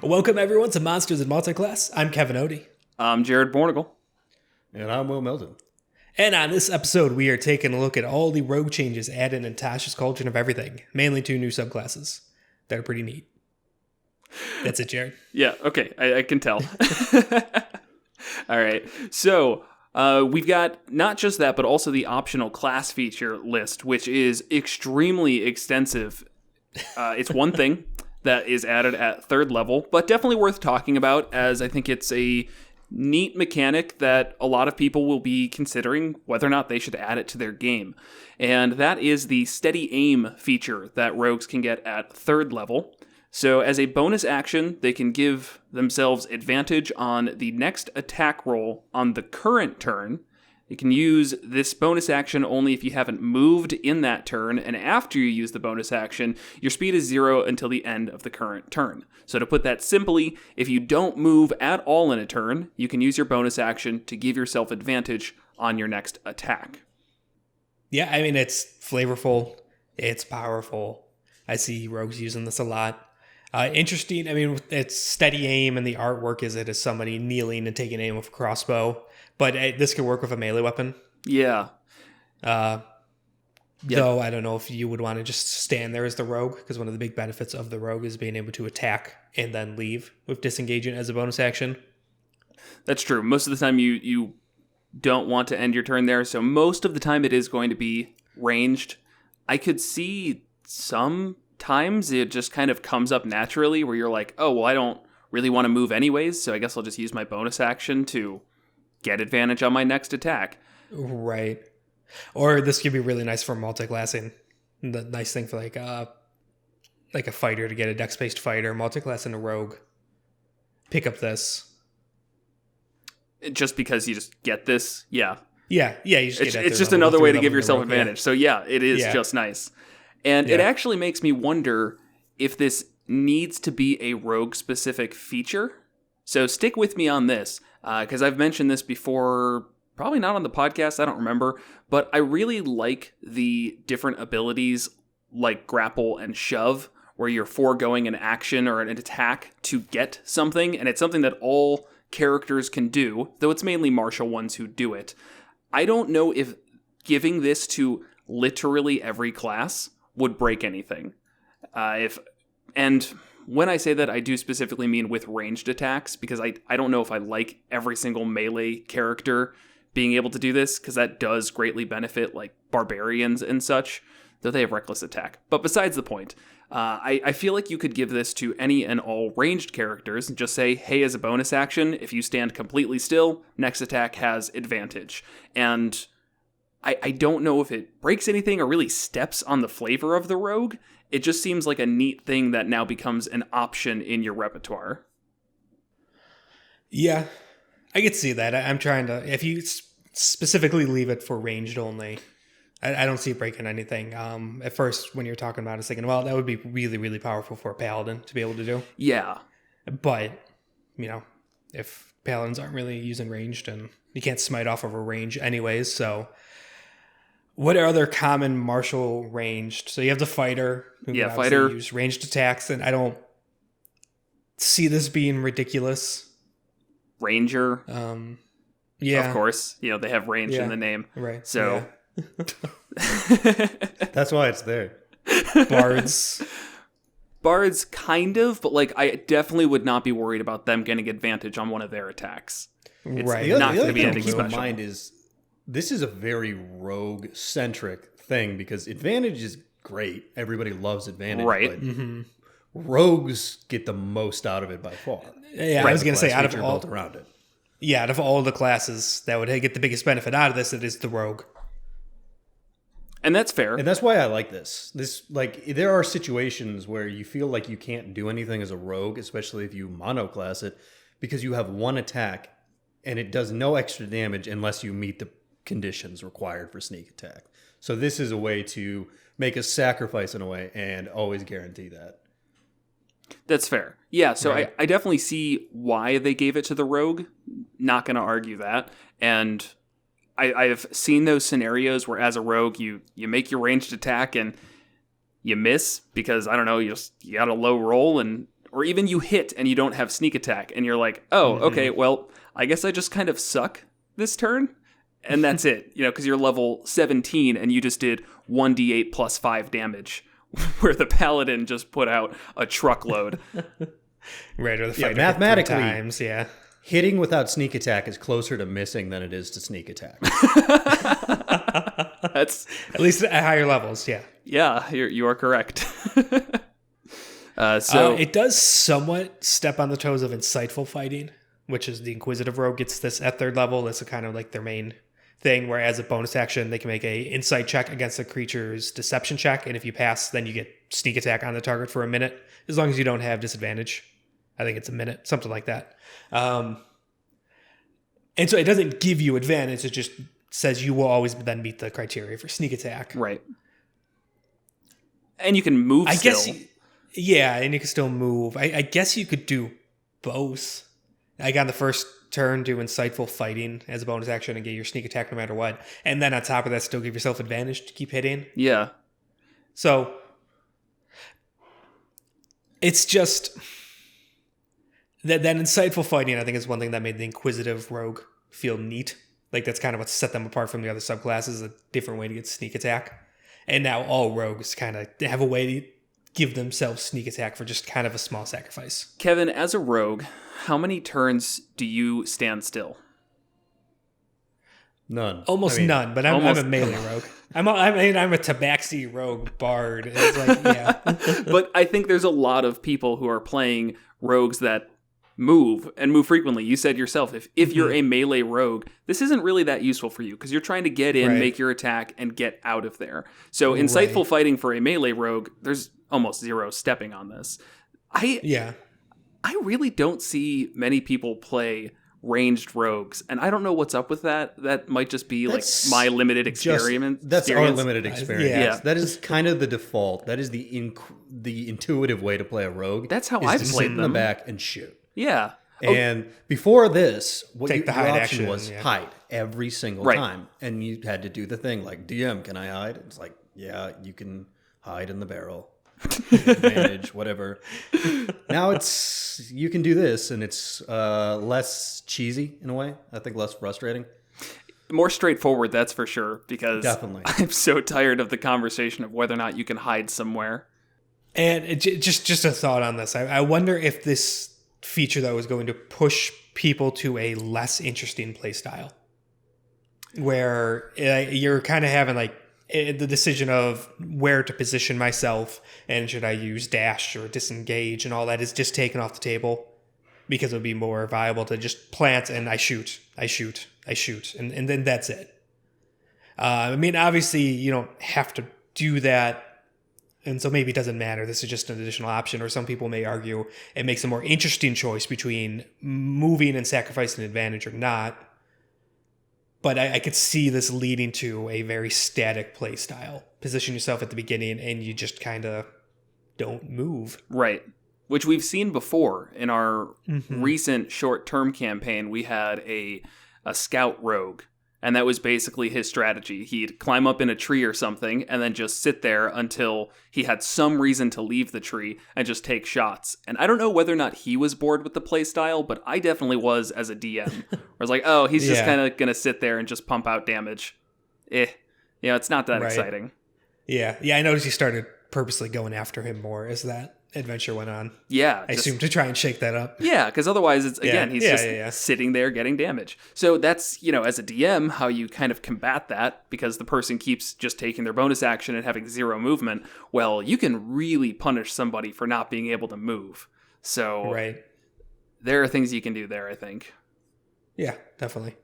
Welcome everyone to Monsters Multiclass. I'm Kevin Odie. I'm Jared Bornigal. And I'm Will Milton. And on this episode, we are taking a look at all the rogue changes added in Tasha's Cauldron of Everything, mainly 2 new subclasses that are pretty neat. That's it, Jared. Yeah, okay, I can tell. All right, so we've got not just that, but also the optional class feature list, which is extremely extensive. It's one thing that is added at 3rd level, but definitely worth talking about, as I think it's a neat mechanic that a lot of people will be considering whether or not they should add it to their game. And that is the steady aim feature that rogues can get at 3rd level. So as a bonus action, they can give themselves advantage on the next attack roll on the current turn. You can use this bonus action only if you haven't moved in that turn, and after you use the bonus action, your speed is 0 until the end of the current turn. So to put that simply, if you don't move at all in a turn, you can use your bonus action to give yourself advantage on your next attack. Yeah, I mean, it's flavorful. It's powerful. I see rogues using this a lot. Interesting. I mean, it's steady aim, and the artwork is it as somebody kneeling and taking aim with a crossbow. But this could work with a melee weapon. Yeah. Though I don't know if you would want to just stand there as the rogue, because one of the big benefits of the rogue is being able to attack and then leave with disengaging as a bonus action. That's true. Most of the time you don't want to end your turn there, so most of the time it is going to be ranged. I could see sometimes it just kind of comes up naturally where you're like, oh, well, I don't really want to move anyways, so I guess I'll just use my bonus action to get advantage on my next attack. Right. Or this could be really nice for multiclassing. The nice thing for like a fighter to get a dex-based fighter, multiclass and a rogue. Pick up this. Just because you just get this, yeah. Yeah, you just get it's just another way to give yourself advantage. Yeah. So yeah, it is just nice. And it actually makes me wonder if this needs to be a rogue-specific feature. So stick with me on this, because I've mentioned this before, probably not on the podcast, I don't remember, but I really like the different abilities like grapple and shove, where you're foregoing an action or an attack to get something, and it's something that all characters can do, though it's mainly martial ones who do it. I don't know if giving this to literally every class would break anything. And when I say that, I do specifically mean with ranged attacks, because I don't know if I like every single melee character being able to do this, because that does greatly benefit like barbarians and such, though they have reckless attack. But besides the point, I feel like you could give this to any and all ranged characters and just say, hey, as a bonus action, if you stand completely still, next attack has advantage. And I don't know if it breaks anything or really steps on the flavor of the rogue. It just seems like a neat thing that now becomes an option in your repertoire. Yeah, I could see that. I'm trying to, if you specifically leave it for ranged only, I don't see it breaking anything. At first, when you're talking about it, I was thinking, well, that would be really, really powerful for a paladin to be able to do. Yeah. But, if paladins aren't really using ranged, and you can't smite off of a range anyways, so what are other common martial ranged? So you have the fighter, who can fighter use ranged attacks, and I don't see this being ridiculous. Ranger, yeah, of course. They have range in the name, right? So that's why it's there. Bards, kind of, but I definitely would not be worried about them getting advantage on one of their attacks. It's right. not going to be anything special. The mind is, this is a very rogue-centric thing, because advantage is great. Everybody loves advantage. Right. But rogues get the most out of it by far. Yeah, I was going to say, out of all around it. Yeah, out of all the classes that would get the biggest benefit out of this, it is the rogue. And that's fair. And that's why I like this. There are situations where you feel like you can't do anything as a rogue, especially if you monoclass it, because you have one attack and it does no extra damage unless you meet the conditions required for sneak attack. So this is a way to make a sacrifice in a way and always guarantee that. That's fair. Yeah, so right. I definitely see why they gave it to the rogue. Not going to argue that. And I've seen those scenarios where as a rogue, you make your ranged attack and you miss because, I don't know, you got a low roll and or even you hit and you don't have sneak attack, and you're like, oh, okay, well, I guess I just kind of suck this turn, and that's it. Because you're level 17 and you just did 1d8 plus 5 damage, where the paladin just put out a truckload. Right, or the fighter mathematically, 3 times, yeah. Hitting without sneak attack is closer to missing than it is to sneak attack. That's at least at higher levels, yeah. Yeah, you are correct. So it does somewhat step on the toes of insightful fighting, which is the Inquisitive Rogue gets this at 3rd level. That's kind of like their main thing, where as a bonus action, they can make a insight check against the creature's deception check, and if you pass, then you get sneak attack on the target for a minute, as long as you don't have disadvantage. I think it's a minute, something like that. And so it doesn't give you advantage, it just says you will always then meet the criteria for sneak attack. Right. And you can move still. Guess, yeah, and you can still move. I guess you could do both. Like on the first turn, do insightful fighting as a bonus action and get your sneak attack no matter what. And then on top of that, still give yourself advantage to keep hitting. Yeah. So it's just that insightful fighting, I think, is one thing that made the Inquisitive Rogue feel neat. Like that's kind of what set them apart from the other subclasses, a different way to get sneak attack. And now all rogues kind of have a way to give themselves sneak attack for just kind of a small sacrifice. Kevin, as a rogue, how many turns do you stand still? None. Almost none, but I'm a melee rogue. I'm a tabaxi rogue bard. It's like, yeah. But I think there's a lot of people who are playing rogues that move and move frequently. You said yourself, if you're a melee rogue, this isn't really that useful for you because you're trying to get in, make your attack, and get out of there. So insightful fighting for a melee rogue, there's almost zero stepping on this. I really don't see many people play ranged rogues, and I don't know what's up with that. That might just be that's like my limited experience. That's our limited experience. Yeah. That is kind of the default. That is the intuitive way to play a rogue. That's how I've played sit in the them. back and shoot. Yeah. And before this, what Take the your hide option action, was hide every single time. And you had to do the thing like, DM, can I hide? It's like, yeah, you can hide in the barrel. Advantage, whatever. Now you can do this, and it's less cheesy in a way. I think less frustrating. More straightforward, that's for sure, because definitely. I'm so tired of the conversation of whether or not you can hide somewhere. And just a thought on this. I wonder if this feature, though, is going to push people to a less interesting playstyle, where you're kind of having like the decision of where to position myself and should I use dash or disengage and all that is just taken off the table because it would be more viable to just plant and I shoot, and then that's it. I mean, obviously you don't have to do that, and so maybe it doesn't matter. This is just an additional option, or some people may argue it makes a more interesting choice between moving and sacrificing advantage or not. But I could see this leading to a very static play style. Position yourself at the beginning and you just kind of don't move. Right. Which we've seen before in our recent short-term campaign. We had a scout rogue, and that was basically his strategy. He'd climb up in a tree or something and then just sit there until he had some reason to leave the tree and just take shots. And I don't know whether or not he was bored with the playstyle, but I definitely was as a DM. I was like, oh, he's just kind of going to sit there and just pump out damage. It's not that exciting. Yeah, I noticed you started purposely going after him more as that adventure went on. Yeah. I assume to try and shake that up. Yeah, because otherwise, it's he's just sitting there getting damage. So that's, as a DM, how you kind of combat that, because the person keeps just taking their bonus action and having zero movement. Well, you can really punish somebody for not being able to move. So there are things you can do there, I think. Yeah, definitely.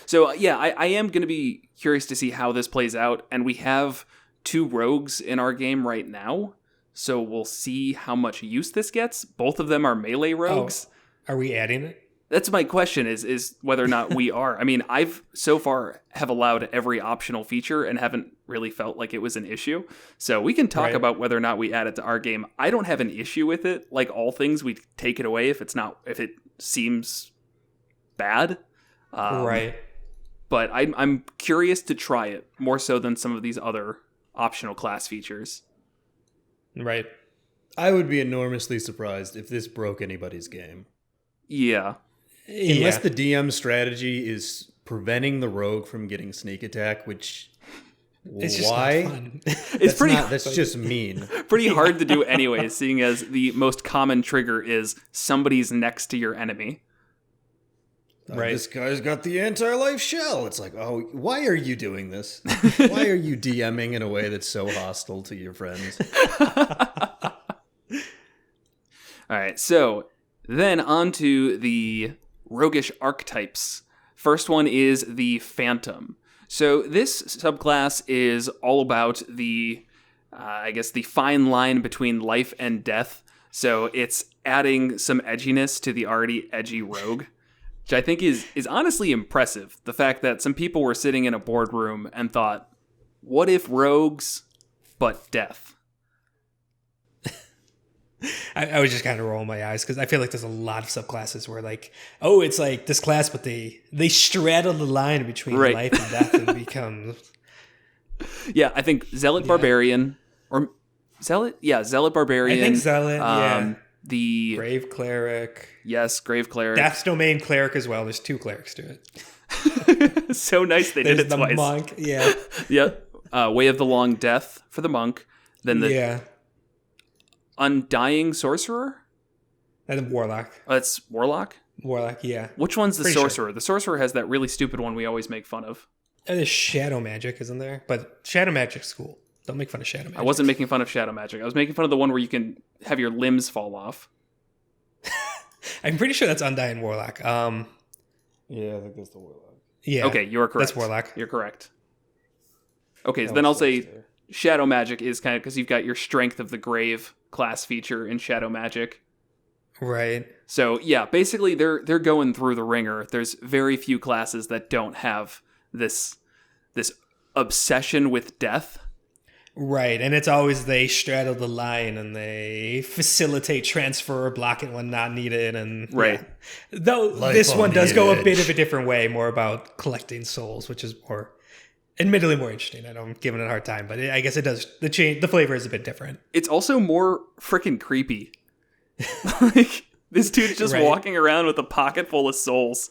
So, I am going to be curious to see how this plays out. And we have 2 rogues in our game right now. So we'll see how much use this gets. Both of them are melee rogues. Oh, are we adding it? That's my question is whether or not we are. I mean, I've so far have allowed every optional feature and haven't really felt like it was an issue. So we can talk about whether or not we add it to our game. I don't have an issue with it. Like all things, we take it away if it seems bad. But I'm curious to try it more so than some of these other optional class features. Right. I would be enormously surprised if this broke anybody's game. Yeah. Unless the DM strategy is preventing the rogue from getting sneak attack, which... It's just why? not fun. That's just mean. Pretty hard to do anyway, seeing as the most common trigger is somebody's next to your enemy. Right. This guy's got the anti-life shell. It's like, oh, why are you doing this? Why are you DMing in a way that's so hostile to your friends? All right, so then on to the roguish archetypes. First one is the Phantom. So this subclass is all about the fine line between life and death. So it's adding some edginess to the already edgy rogue, which I think is honestly impressive. The fact that some people were sitting in a boardroom and thought, what if rogues, but death? I was just kind of rolling my eyes because I feel like there's a lot of subclasses where like, oh, it's like this class, but they straddle the line between life and death and become. Yeah, I think Zealot Barbarian or Zealot Barbarian. I think Zealot. The Grave Cleric. Yes, Grave Cleric. Death's Domain Cleric as well. There's 2 clerics to it. So nice they did it the twice. Monk. Yeah. Yeah. Way of the Long Death for the monk. Then the Undying Sorcerer? And then Warlock. It's Warlock? Warlock, yeah. Which one's the Pretty Sorcerer? Sure. The Sorcerer has that really stupid one we always make fun of. And there's Shadow Magic, isn't there? But Shadow Magic's cool. Don't make fun of Shadow Magic. I wasn't making fun of Shadow Magic. I was making fun of the one where you can have your limbs fall off. I'm pretty sure that's Undying Warlock. Yeah, I think that's the Warlock. Yeah. Okay, you're correct. That's Warlock. You're correct. Okay, so then I'll say Shadow Magic is kind of because you've got your Strength of the Grave class feature in Shadow Magic. Right. So yeah, basically they're going through the ringer. There's very few classes that don't have this obsession with death. Right, and it's always they straddle the line and they facilitate transfer or block it when not needed. And right. Yeah. Though Life this on one does the go a edge. bit of a different way, more about collecting souls, which is more, admittedly, more interesting. I know I'm giving it a hard time, but I guess it does. The flavor is a bit different. It's also more freaking creepy. Like this dude's just walking around with a pocket full of souls.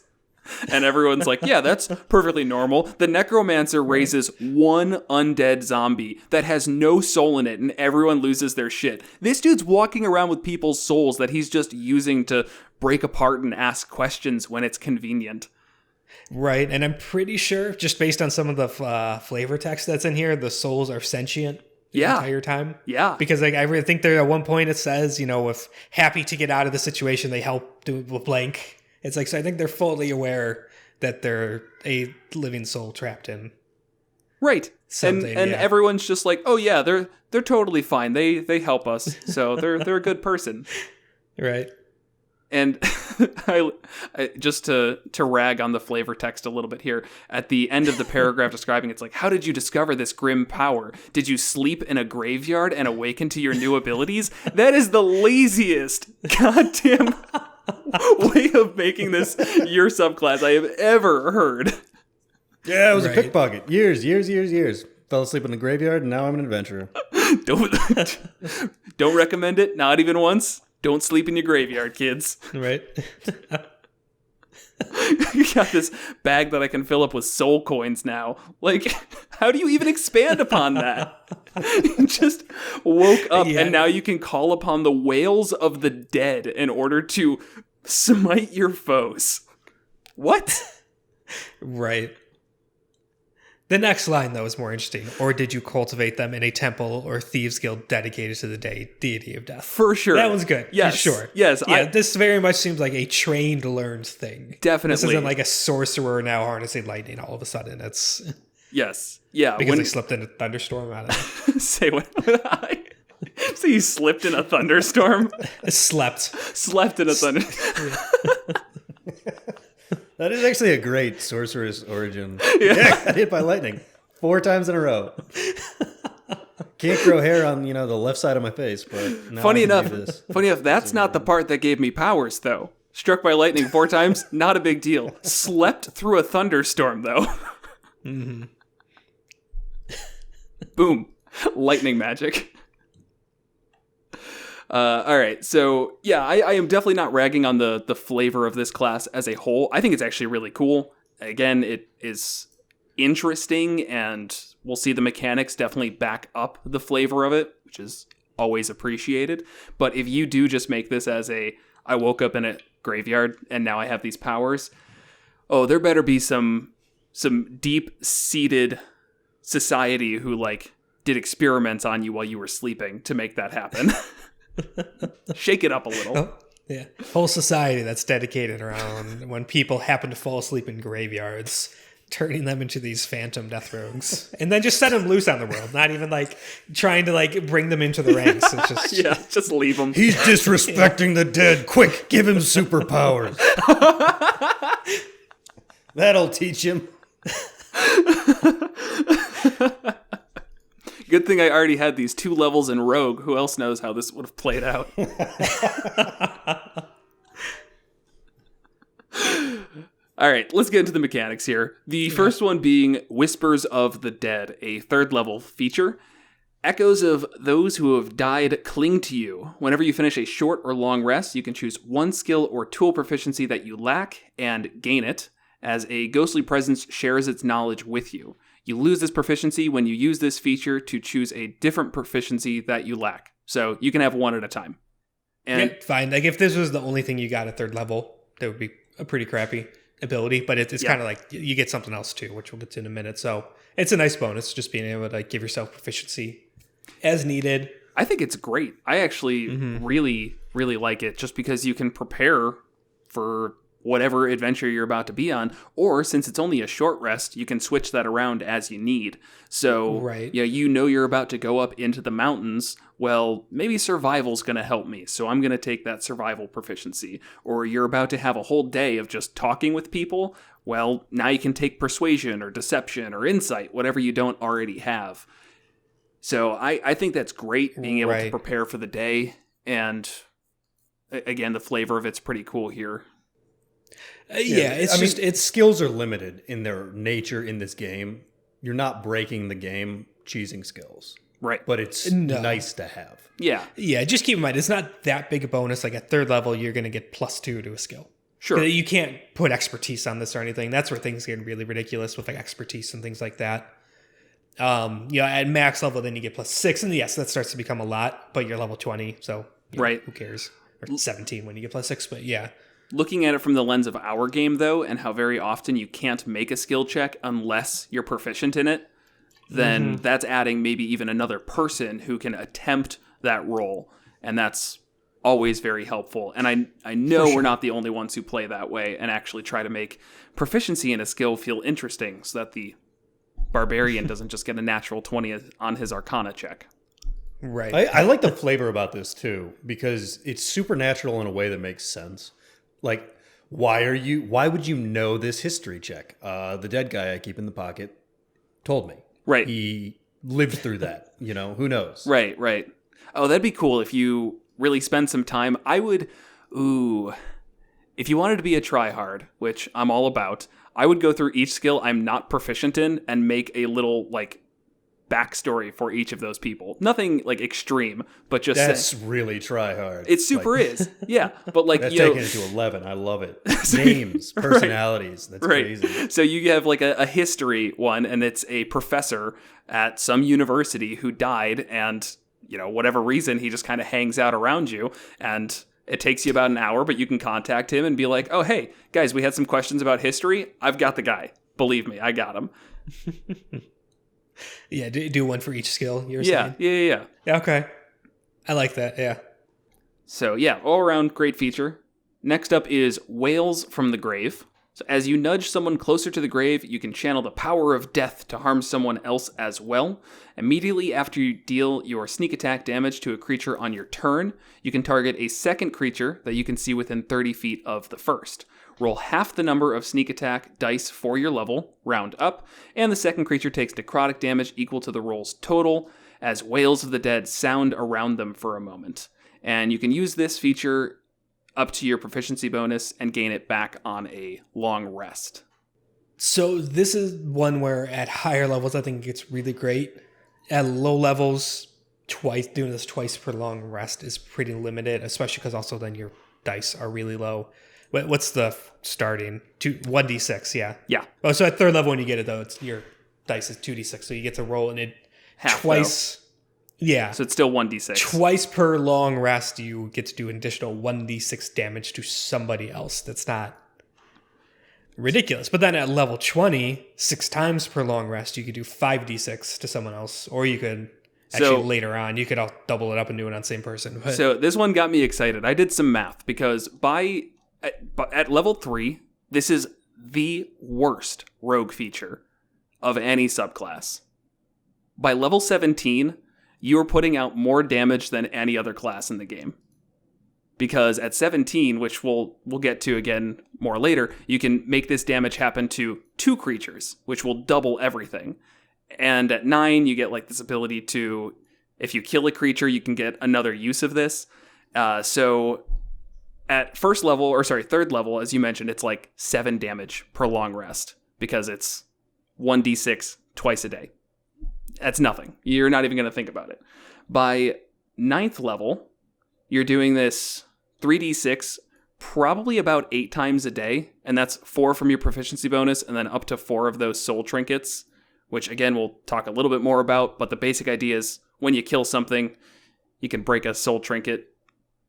And everyone's like, yeah, that's perfectly normal. The necromancer raises one undead zombie that has no soul in it, and everyone loses their shit. This dude's walking around with people's souls that he's just using to break apart and ask questions when it's convenient. Right, and I'm pretty sure, just based on some of the flavor text that's in here, the souls are sentient the entire time. Yeah. Because like, I really think there at one point it says, if happy to get out of the situation, they help do a blank. It's like, so I think they're fully aware that they're a living soul trapped in. Right. And everyone's just like, oh yeah, they're totally fine. They help us. So they're a good person. Right. And I just to rag on the flavor text a little bit here, at the end of the paragraph describing it's like, how did you discover this grim power? Did you sleep in a graveyard and awaken to your new abilities? That is the laziest goddamn way of making this your subclass I have ever heard. Yeah, it was a pickpocket. Years. Fell asleep in the graveyard, and now I'm an adventurer. Don't recommend it, not even once. Don't sleep in your graveyard, kids. Right. You got this bag that I can fill up with soul coins now. Like, how do you even expand upon that? You just woke up and now you can call upon the wails of the dead in order to smite your foes. What? Right. The next line, though, is more interesting. Or did you cultivate them in a temple or thieves' guild dedicated to the deity of death? For sure. That one's good. Yes. For sure. Yes. Yeah, this very much seems like a trained, learned thing. Definitely. This isn't like a sorcerer now harnessing lightning all of a sudden. It's... Yes. Yeah. Because he slipped in a thunderstorm out of it. Say what? So you slipped in a thunderstorm? Slept in a thunderstorm. That is actually a great sorceress origin. Yeah, got hit by lightning 4 times in a row. Can't grow hair on the left side of my face, but now funny I can enough, do this. That's not the part that gave me powers, though. Struck by lightning 4 times, not a big deal. Slept through a thunderstorm, though. Mm-hmm. Boom, lightning magic. All right. So, yeah, I am definitely not ragging on the flavor of this class as a whole. I think it's actually really cool. Again, it is interesting, and we'll see the mechanics definitely back up the flavor of it, which is always appreciated. But if you do just make this as I woke up in a graveyard and now I have these powers, there better be some deep-seated society who, like, did experiments on you while you were sleeping to make that happen. Shake it up a little. Oh, yeah. Whole society that's dedicated around when people happen to fall asleep in graveyards, turning them into these phantom death rogues. And then just set them loose on the world. Not even, like, trying to, like, bring them into the ranks. It's just... just leave them. He's disrespecting the dead. Quick, give him superpowers. That'll teach him. Good thing I already had these 2 levels in Rogue. Who else knows how this would have played out? All right, let's get into the mechanics here. The first one being Whispers of the Dead, a 3rd level feature. Echoes of those who have died cling to you. Whenever you finish a short or long rest, you can choose one skill or tool proficiency that you lack and gain it, as a ghostly presence shares its knowledge with you. You lose this proficiency when you use this feature to choose a different proficiency that you lack. So you can have one at a time. And fine. Like, if this was the only thing you got at 3rd level, that would be a pretty crappy ability. But it's kind of like you get something else too, which we'll get to in a minute. So it's a nice bonus, just being able to, like, give yourself proficiency as needed. I think it's great. I actually really, really like it, just because you can prepare for whatever adventure you're about to be on, or since it's only a short rest, you can switch that around as you need. So, you know you're about to go up into the mountains. Well, maybe survival's going to help me, so I'm going to take that survival proficiency. Or you're about to have a whole day of just talking with people. Well, now you can take persuasion or deception or insight, whatever you don't already have. So I think that's great, being able to prepare for the day. And again, the flavor of it's pretty cool here. Its skills are limited in their nature in this game. You're not breaking the game cheesing skills. Right. But it's nice to have. Yeah. Yeah, just keep in mind, it's not that big a bonus. Like, at 3rd level, you're going to get +2 to a skill. Sure. You can't put expertise on this or anything. That's where things get really ridiculous with, like, expertise and things like that. At max level, then you get +6. And yes, that starts to become a lot, but you're level 20, so who cares? Or 17 when you get +6, but yeah. Looking at it from the lens of our game, though, and how very often you can't make a skill check unless you're proficient in it, then that's adding maybe even another person who can attempt that role. And that's always very helpful. And I know we're not the only ones who play that way and actually try to make proficiency in a skill feel interesting so that the barbarian doesn't just get a natural 20 on his Arcana check. Right. I like the flavor about this, too, because it's supernatural in a way that makes sense. Like, why would you know this history check? The dead guy I keep in the pocket told me. Right. He lived through that. Who knows? Right. Oh, that'd be cool if you really spend some time. I would, if you wanted to be a tryhard, which I'm all about, I would go through each skill I'm not proficient in and make a little, like, backstory for each of those people. Nothing, like, extreme, but just that's really try hard. It super is. Yeah. But, like, that's taking it to 11. I love it. Names, personalities. That's crazy. So you have, like, a history one, and it's a professor at some university who died, and, whatever reason, he just kind of hangs out around you, and it takes you about an hour, but you can contact him and be like, oh, hey, guys, we had some questions about history. I've got the guy. Believe me, I got him. Yeah, do one for each skill, you're saying? Yeah. Okay. I like that, yeah. So, yeah, all around great feature. Next up is Wails from the Grave. So as you nudge someone closer to the grave, you can channel the power of death to harm someone else as well. Immediately after you deal your sneak attack damage to a creature on your turn, you can target a second creature that you can see within 30 feet of the first. Roll half the number of sneak attack dice for your level, round up, and the second creature takes necrotic damage equal to the roll's total, as wails of the dead sound around them for a moment. And you can use this feature up to your proficiency bonus and gain it back on a long rest. So this is one where at higher levels I think it gets really great. At low levels, doing this twice per long rest is pretty limited, especially because also then your dice are really low. What's the starting? 1d6, yeah. Yeah. Oh, so at third level when you get it, though, your dice is 2d6, so you get to roll and it half, twice. Though. Yeah. So it's still 1d6. Twice per long rest, you get to do an additional 1d6 damage to somebody else. That's not ridiculous. But then at level 20, 6 times per long rest, you could do 5d6 to someone else, or you could... Actually, later on, you could all double it up and do it on the same person. But. So this one got me excited. I did some math because at level 3, this is the worst rogue feature of any subclass. By level 17, you're putting out more damage than any other class in the game. Because at 17, which we'll get to again more later, you can make this damage happen to 2 creatures, which will double everything. And at 9, you get like this ability to, if you kill a creature, you can get another use of this. So at third level, as you mentioned, it's like 7 damage per long rest because it's 1d6 twice a day. That's nothing. You're not even going to think about it. By 9th level, you're doing this 3d6 probably about 8 times a day, and that's 4 from your proficiency bonus and then up to 4 of those soul trinkets, which again we'll talk a little bit more about, but the basic idea is when you kill something, you can break a soul trinket,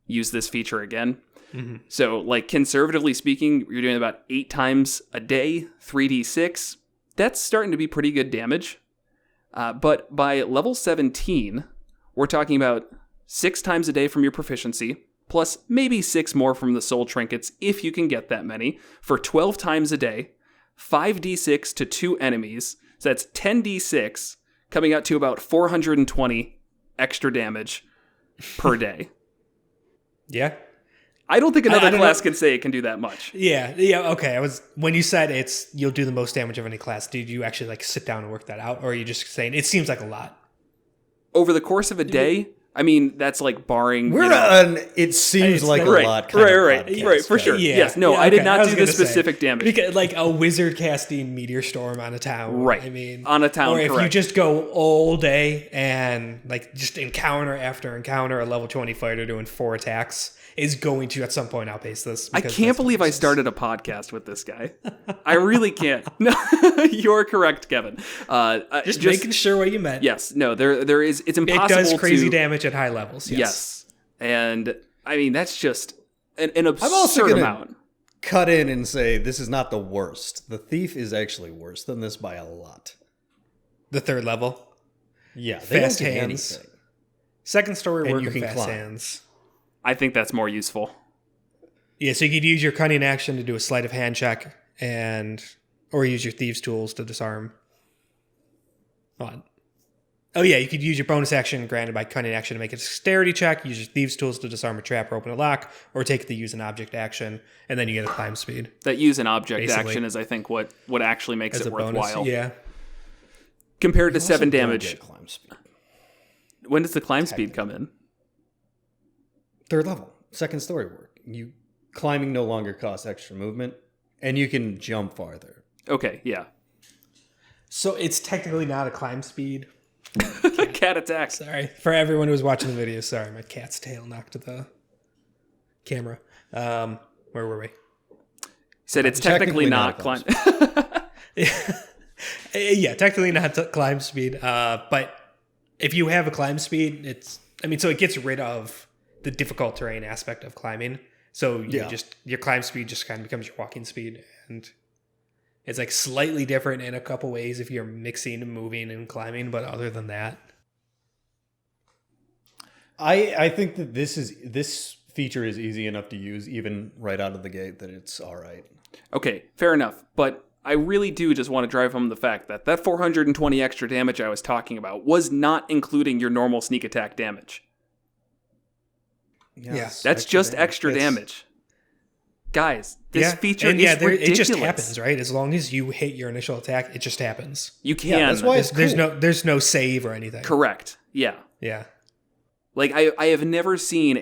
use this feature again. Mm-hmm. So like conservatively speaking, you're doing about 8 times a day, 3d6. That's starting to be pretty good damage. But by level 17, we're talking about 6 times a day from your proficiency, plus maybe 6 more from the soul trinkets if you can get that many, for 12 times a day, 5d6 to 2 enemies. So that's 10d6, coming out to about 420 extra damage per day. Yeah. I don't think another class can say it can do that much. Yeah, okay. When you said you'll do the most damage of any class, did you actually like sit down and work that out? Or are you just saying it seems like a lot? Over the course of a day, I mean, that's like barring... it seems like a lot kind of podcast, right, for sure. Yeah, yes, no, yeah, I did not do the specific damage. Because, like a wizard casting Meteor Storm on a town. Right, I mean, on a town, or if correct. you just go all day and like just encounter after encounter, a level 20 fighter doing 4 attacks is going to at some point outpace this. I can't believe I started a podcast with this guy. I really can't. No, you're correct, Kevin. Just making sure what you meant. Yes, no, there is. It's impossible. It does crazy damage at high levels. Yes, and I mean that's just an absurd amount. Cut in and say this is not the worst. The Thief is actually worse than this by a lot. The 3rd level. Yeah, fast hands. Anything. Second story work you and can fast climb. hands. I think that's more useful. Yeah, so you could use your cunning action to do a sleight of hand check, or use your thieves' tools to disarm. Oh yeah, you could use your bonus action granted by cunning action to make a dexterity check, use your thieves' tools to disarm a trap or open a lock, or take the use an object action, and then you get a climb speed. That use an object action is, I think, what actually makes it worthwhile. Bonus, yeah. Compared to 7 damage. Climb speed. When does the climb speed come in? 3rd level, 2nd story work. Climbing no longer costs extra movement, and you can jump farther. Okay, yeah. So it's technically not a climb speed. Cat attack. Sorry. For everyone who was watching the video, sorry, my cat's tail knocked the camera. Where were we? He said it's technically not climb. Yeah, technically not climb speed. But if you have a climb speed, so it gets rid of the difficult terrain aspect of climbing. So your climb speed just kind of becomes your walking speed, and it's like slightly different in a couple ways if you're mixing and moving and climbing, but other than that, I think that this feature is easy enough to use even right out of the gate that it's all right. Okay, fair enough, but I really do just want to drive home the fact that 420 extra damage I was talking about was not including your normal sneak attack damage. Yes, that's just extra damage. Guys, this feature is ridiculous. It just happens, right? As long as you hit your initial attack, it just happens. You can. Yeah, that's why there's no save or anything. Correct. Yeah. Yeah. Like I have never seen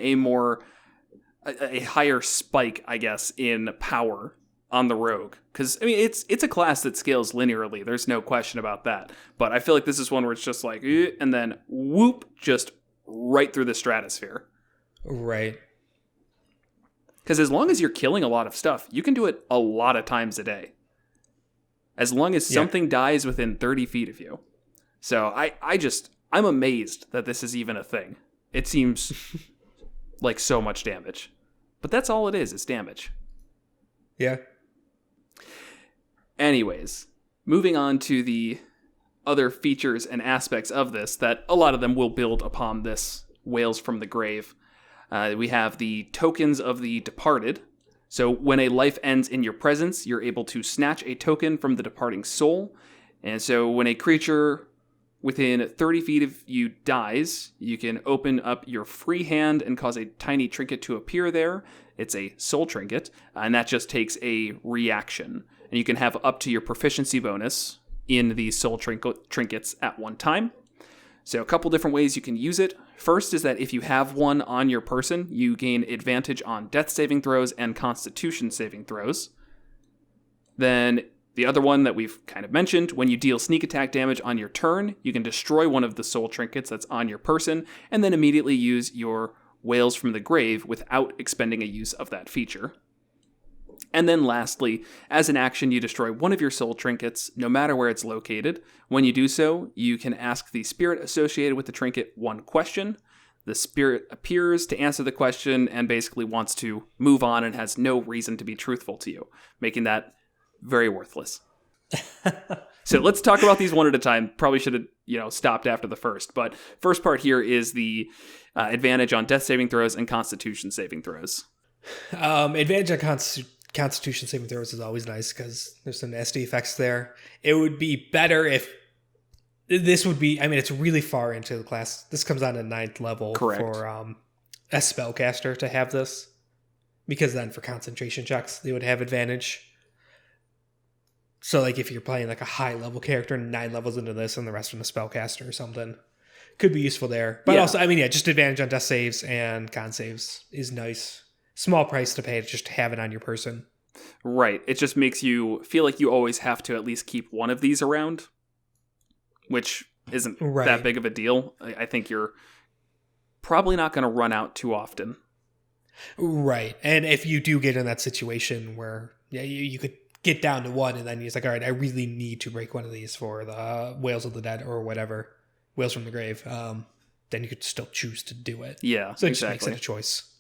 a higher spike, I guess, in power on the rogue. Because I mean, it's a class that scales linearly. There's no question about that. But I feel like this is one where it's just like, and then whoop, just right through the stratosphere. Right. Because as long as you're killing a lot of stuff, you can do it a lot of times a day. As long as something dies within 30 feet of you. So I'm amazed that this is even a thing. It seems like so much damage. But that's all it is damage. Yeah. Anyways, moving on to the other features and aspects of this that a lot of them will build upon this Wails from the Grave. We have the tokens of the departed. So when a life ends in your presence, you're able to snatch a token from the departing soul. And so when a creature within 30 feet of you dies, you can open up your free hand and cause a tiny trinket to appear there. It's a soul trinket, and that just takes a reaction. And you can have up to your proficiency bonus in these soul trinkets at one time. So a couple different ways you can use it. First is that if you have one on your person, you gain advantage on death saving throws and constitution saving throws. Then the other one that we've kind of mentioned, when you deal sneak attack damage on your turn, you can destroy one of the soul trinkets that's on your person, and then immediately use your Wails from the Grave without expending a use of that feature. And then lastly, as an action, you destroy one of your soul trinkets, no matter where it's located. When you do so, you can ask the spirit associated with the trinket one question. The spirit appears to answer the question and basically wants to move on and has no reason to be truthful to you, making that very worthless. So let's talk about these one at a time. Probably should have, stopped after the first. But first part here is the advantage on death saving throws and constitution saving throws. Advantage on Constitution saving throws is always nice because there's some nasty effects there. It would be better if this would be, it's really far into the class. This comes on at 9th level. Correct. For a spellcaster to have this, because then for concentration checks, they would have advantage. So like if you're playing like a high level character 9 levels into this and the rest from a spellcaster or something, could be useful there. But also, just advantage on death saves and con saves is nice. Small price to pay to just have it on your person. Right. It just makes you feel like you always have to at least keep one of these around, which isn't that big of a deal. I think you're probably not going to run out too often. Right. And if you do get in that situation where you could get down to one and then you're like, all right, I really need to break one of these for the Wails of the Dead or whatever, Wails from the Grave, then you could still choose to do it. Yeah, so it just makes it a choice.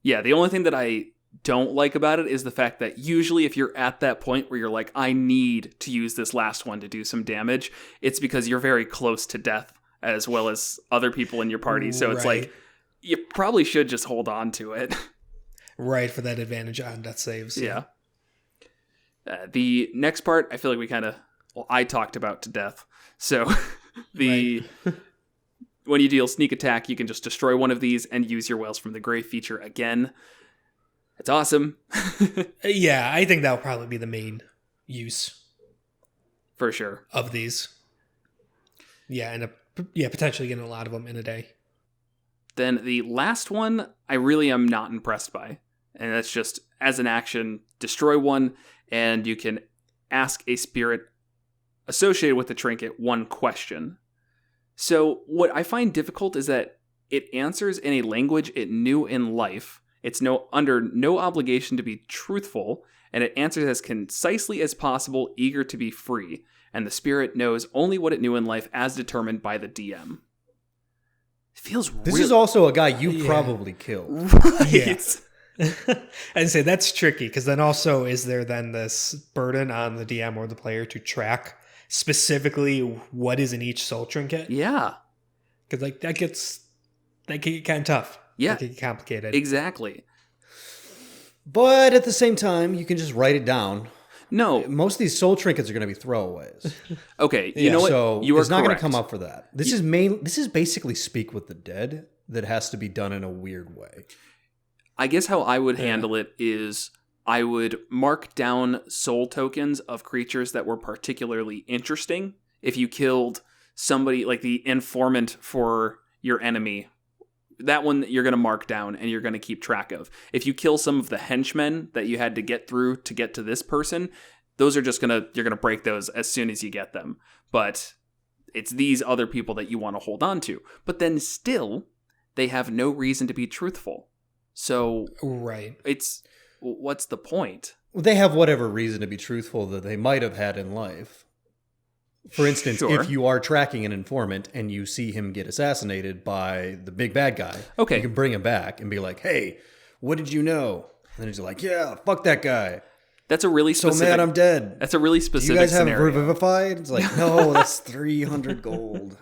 Yeah, the only thing that I don't like about it is the fact that usually if you're at that point where you're like, I need to use this last one to do some damage, it's because you're very close to death as well as other people in your party. So it's like, you probably should just hold on to it. Right, for that advantage on death saves. Yeah. The next part, I feel like I talked about to death. So when you deal sneak attack, you can just destroy one of these and use your Wails from the Grave feature again. It's awesome. Yeah, I think that'll probably be the main use. For sure. Of these. Yeah, and potentially getting a lot of them in a day. Then the last one, I really am not impressed by. And that's just, as an action, destroy one, and you can ask a spirit associated with the trinket one question. So what I find difficult is that it answers in a language it knew in life. It's under no obligation to be truthful, and it answers as concisely as possible, eager to be free. And the spirit knows only what it knew in life as determined by the DM. This is also a guy you probably killed. Right. Yeah. And say that's tricky, because then also is there then this burden on the DM or the player to track specifically what is in each soul trinket? Yeah. Because that can get kind of tough. Yeah. That can get complicated. Exactly. But at the same time, you can just write it down. No. Most of these soul trinkets are going to be throwaways. Okay. You know what? So you are it's not going correct. to come up for that. This is basically Speak with the Dead that has to be done in a weird way. I guess how I would handle it is I would mark down soul tokens of creatures that were particularly interesting. If you killed somebody like the informant for your enemy, that one you're going to mark down and you're going to keep track of. If you kill some of the henchmen that you had to get through to get to this person, those are just you're going to break those as soon as you get them. But it's these other people that you want to hold on to. But then still, they have no reason to be truthful. So what's the point? They have whatever reason to be truthful that they might have had in life. For instance, if you are tracking an informant and you see him get assassinated by the big bad guy, you can bring him back and be like, hey, what did you know? And then he's like, yeah, fuck that guy. That's a really specific... So mad I'm dead. That's a really specific Do you guys have scenario. Revivified? It's like, no, that's 300 gold.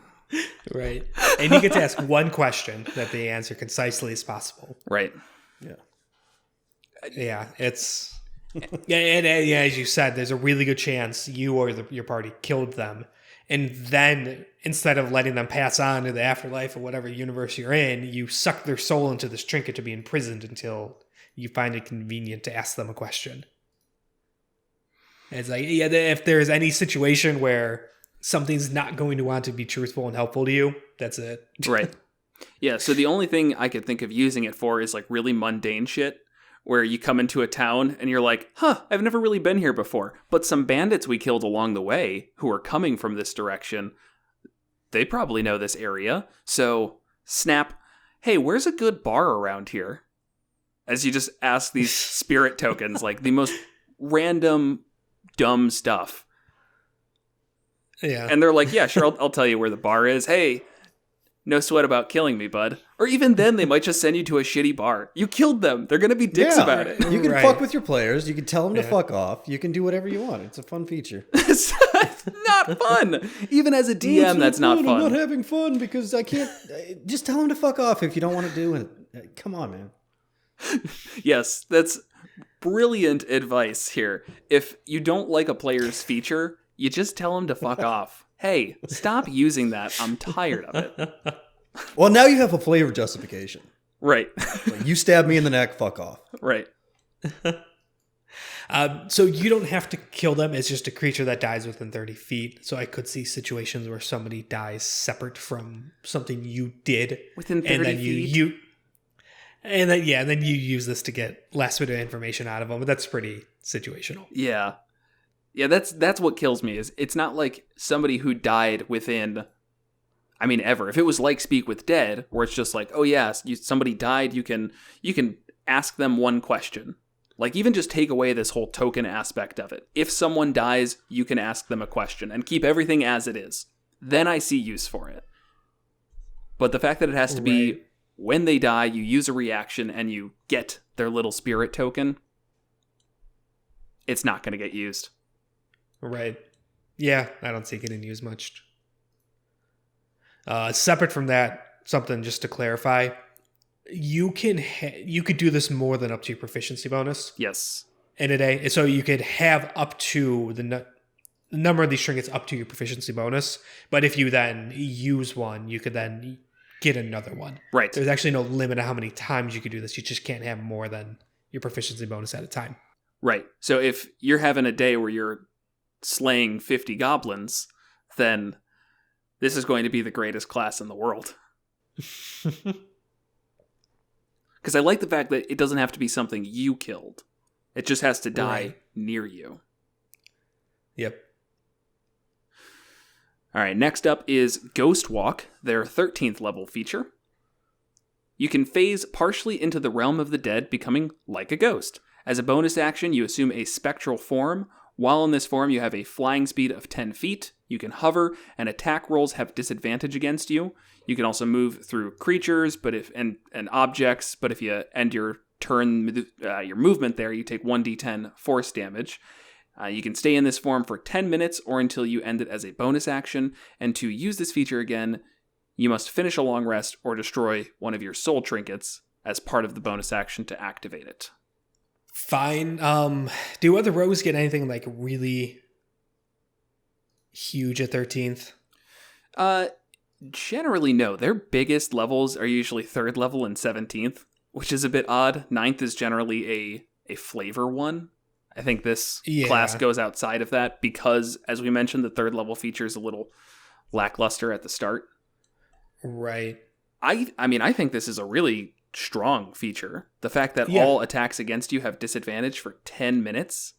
Right. And you get to ask one question that they answer concisely as possible. Right. Yeah. Yeah, it's... and as you said, there's a really good chance you or your party killed them. And then, instead of letting them pass on to the afterlife or whatever universe you're in, you suck their soul into this trinket to be imprisoned until you find it convenient to ask them a question. And it's like, if there's any situation where something's not going to want to be truthful and helpful to you, that's it. Right. Yeah, so the only thing I could think of using it for is like really mundane shit, where you come into a town and you're like, I've never really been here before. But some bandits we killed along the way who are coming from this direction, they probably know this area. So snap, hey, where's a good bar around here? As you just ask these spirit tokens, like the most random, dumb stuff. Yeah. And they're like, yeah, sure, I'll tell you where the bar is. Hey, no sweat about killing me, bud. Or even then, they might just send you to a shitty bar. You killed them. They're going to be dicks about it. You can fuck with your players. You can tell them to fuck off. You can do whatever you want. It's a fun feature. It's not fun. Even as a DM, that's not fun. I'm not having fun because I can't... Just tell them to fuck off if you don't want to do it. Come on, man. Yes, that's brilliant advice here. If you don't like a player's feature, you just tell them to fuck off. Hey, stop using that. I'm tired of it. Well, now you have a flavor justification. Right. Like, you stab me in the neck, fuck off. Right. So you don't have to kill them. It's just a creature that dies within 30 feet. So I could see situations where somebody dies separate from something you did. Within 30 feet? And then you use this to get last bit of information out of them. But that's pretty situational. Yeah. Yeah, that's what kills me. Is it's not like somebody who died within, I mean, ever. If it was like Speak with Dead, where it's just like, oh yes, somebody died, you can ask them one question. Like, even just take away this whole token aspect of it. If someone dies, you can ask them a question and keep everything as it is. Then I see use for it. But the fact that it has to be when they die, you use a reaction and you get their little spirit token, it's not going to get used. Right. Yeah, I don't see it getting used much. Separate from that, something just to clarify, you could do this more than up to your proficiency bonus. Yes. In a day. So you could have up to the number of these trinkets up to your proficiency bonus. But if you then use one, you could then get another one. Right. There's actually no limit on how many times you could do this. You just can't have more than your proficiency bonus at a time. Right. So if you're having a day where you're slaying 50 goblins, then this is going to be the greatest class in the world. Because I like the fact that it doesn't have to be something you killed. It just has to die near you. Yep. All right, next up is Ghost Walk, their 13th level feature. You can phase partially into the realm of the dead, becoming like a ghost. As a bonus action, you assume a spectral form. While in this form, you have a flying speed of 10 feet. You can hover, and attack rolls have disadvantage against you. You can also move through creatures, and objects. But if you end your turn, your movement there, you take 1d10 force damage. You can stay in this form for 10 minutes or until you end it as a bonus action. And to use this feature again, you must finish a long rest or destroy one of your soul trinkets as part of the bonus action to activate it. Fine. Do other rogues get anything like really huge at 13th? Generally, no. Their biggest levels are usually 3rd level and 17th, which is a bit odd. 9th is generally a flavor one. I think this class goes outside of that because, as we mentioned, the 3rd level feature is a little lackluster at the start. Right. I mean, I think this is a really strong feature. The fact that all attacks against you have disadvantage for 10 minutes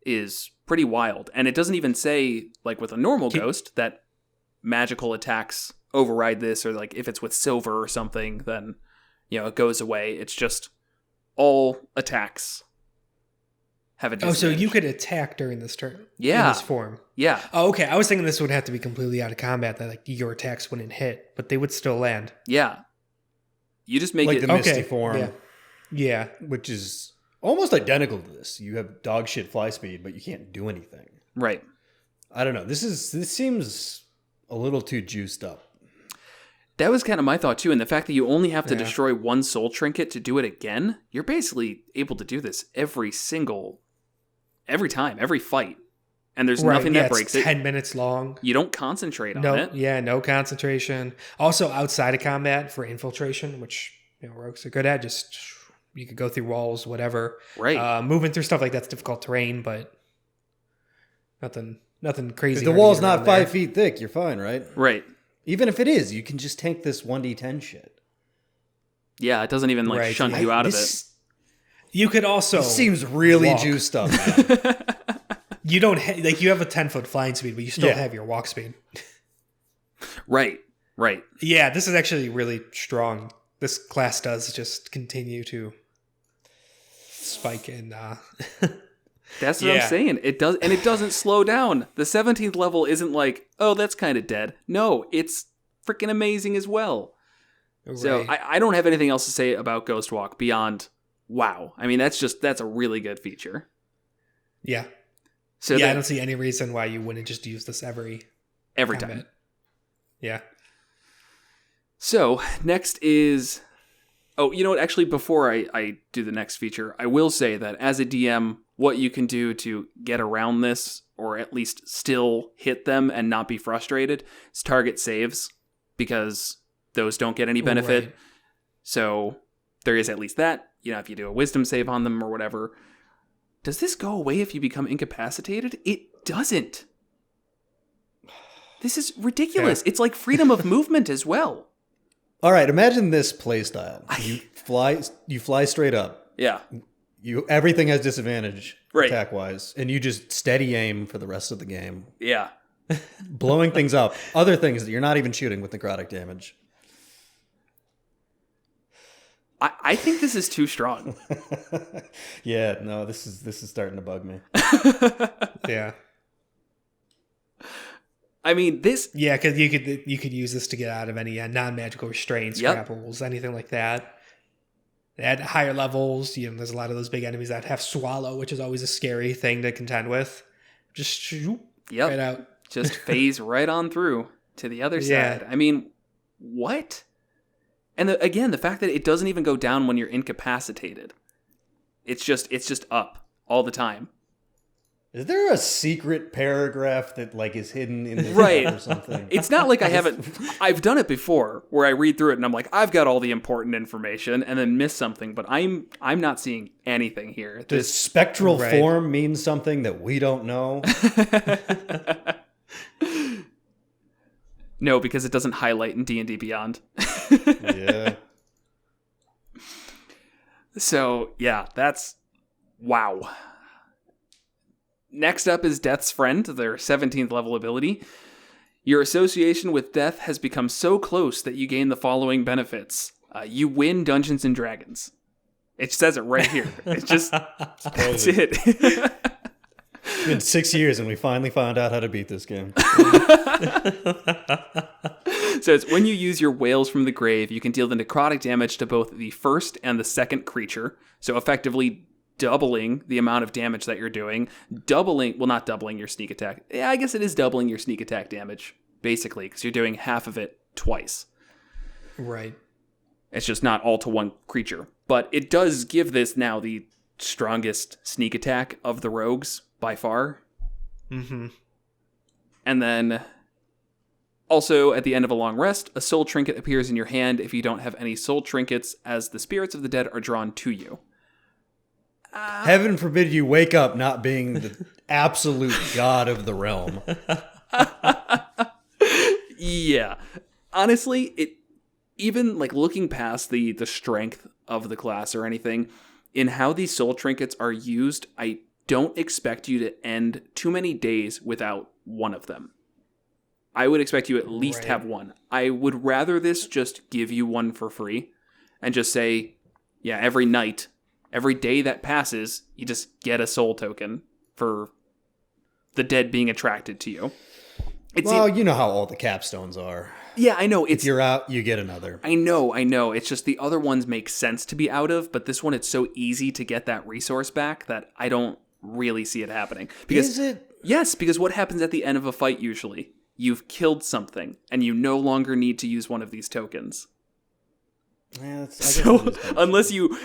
is pretty wild. And it doesn't even say, like with a normal ghost, that magical attacks override this, or like if it's with silver or something, then it goes away. It's just all attacks have a disadvantage. Oh, so you could attack during this turn? Yeah. In this form? Yeah. Oh, okay. I was thinking this would have to be completely out of combat, that like your attacks wouldn't hit, but they would still land. Yeah. You just make like it... the Misty form. Yeah. Which is almost identical to this. You have dog shit fly speed, but you can't do anything. Right. I don't know. This seems a little too juiced up. That was kind of my thought too, and the fact that you only have to destroy one soul trinket to do it again, you're basically able to do this every time, every fight. And there's nothing that breaks it's 10 minutes long. You don't concentrate on it. Yeah, no concentration. Also, outside of combat for infiltration, which rogues are good at, just you could go through walls, whatever. Right. Moving through stuff like that's difficult terrain, but nothing crazy. If the wall's not 5 feet thick, you're fine, right? Right. Even if it is, you can just tank this 1d10 shit. Yeah, it doesn't even shunt you out of it. You could also. It seems really juiced up. You don't you have a 10-foot flying speed, but you still have your walk speed. Right. Yeah, this is actually really strong. This class does just continue to spike in. That's what I'm saying. It does, and it doesn't slow down. The 17th level isn't like, oh, that's kind of dead. No, it's freaking amazing as well. Right. So I don't have anything else to say about Ghost Walk beyond wow. I mean, that's a really good feature. Yeah. So I don't see any reason why you wouldn't just use this every time. Yeah. So next is, you know what? Actually, before I do the next feature, I will say that as a DM, what you can do to get around this, or at least still hit them and not be frustrated, is target saves, because those don't get any benefit. Right. So there is at least that. If you do a wisdom save on them or whatever. Does this go away if you become incapacitated? It doesn't. This is ridiculous. Yeah. It's like freedom of movement as well. All right, imagine this playstyle. You fly straight up. Yeah. Everything has disadvantage attack-wise, and you just steady aim for the rest of the game. Yeah. Blowing things up. Other things that you're not even shooting with necrotic damage. I think this is too strong. Yeah, no, this is starting to bug me. Yeah. I mean, this... Yeah, because you could use this to get out of any non-magical restraints, grapples, anything like that. At higher levels, there's a lot of those big enemies that have swallow, which is always a scary thing to contend with. Just shoot right out. Just phase right on through to the other side. I mean, what? And again, the fact that it doesn't even go down when you're incapacitated. It's just up all the time. Is there a secret paragraph that is hidden in the or something? It's not like I haven't. I've done it before where I read through it and I'm like, I've got all the important information, and then miss something, but I'm not seeing anything here. Does spectral form mean something that we don't know? No, because it doesn't highlight in D&D Beyond. Yeah. So, that's wow. Next up is Death's Friend, their 17th level ability. Your association with death has become so close that you gain the following benefits. You win Dungeons and Dragons. It says it right here. It's just, that's it. It's been 6 years and we finally found out how to beat this game. So it's when you use your Whales from the Grave, you can deal the necrotic damage to both the first and the second creature. So effectively doubling the amount of damage that you're doing. Not doubling your sneak attack. Yeah, I guess it is doubling your sneak attack damage, basically, because you're doing half of it twice. Right. It's just not all to one creature. But it does give this now the strongest sneak attack of the rogues by far. Mm-hmm. And then also at the end of a long rest, a soul trinket appears in your hand if you don't have any soul trinkets, as the spirits of the dead are drawn to you. Heaven forbid you wake up not being the absolute god of the realm. Yeah. Honestly, even looking past the strength of the class or anything, in how these soul trinkets are used, I don't expect you to end too many days without one of them. I would expect you at least have one. I would rather this just give you one for free and just say, yeah, every night, every day that passes, you just get a soul token for the dead being attracted to you. You know how all the capstones are. Yeah, I know. If you're out, you get another. I know. It's just the other ones make sense to be out of, but this one, it's so easy to get that resource back that I don't really see it happening. Is it? Yes, because what happens at the end of a fight usually? You've killed something, and you no longer need to use one of these tokens. Yeah, so unless you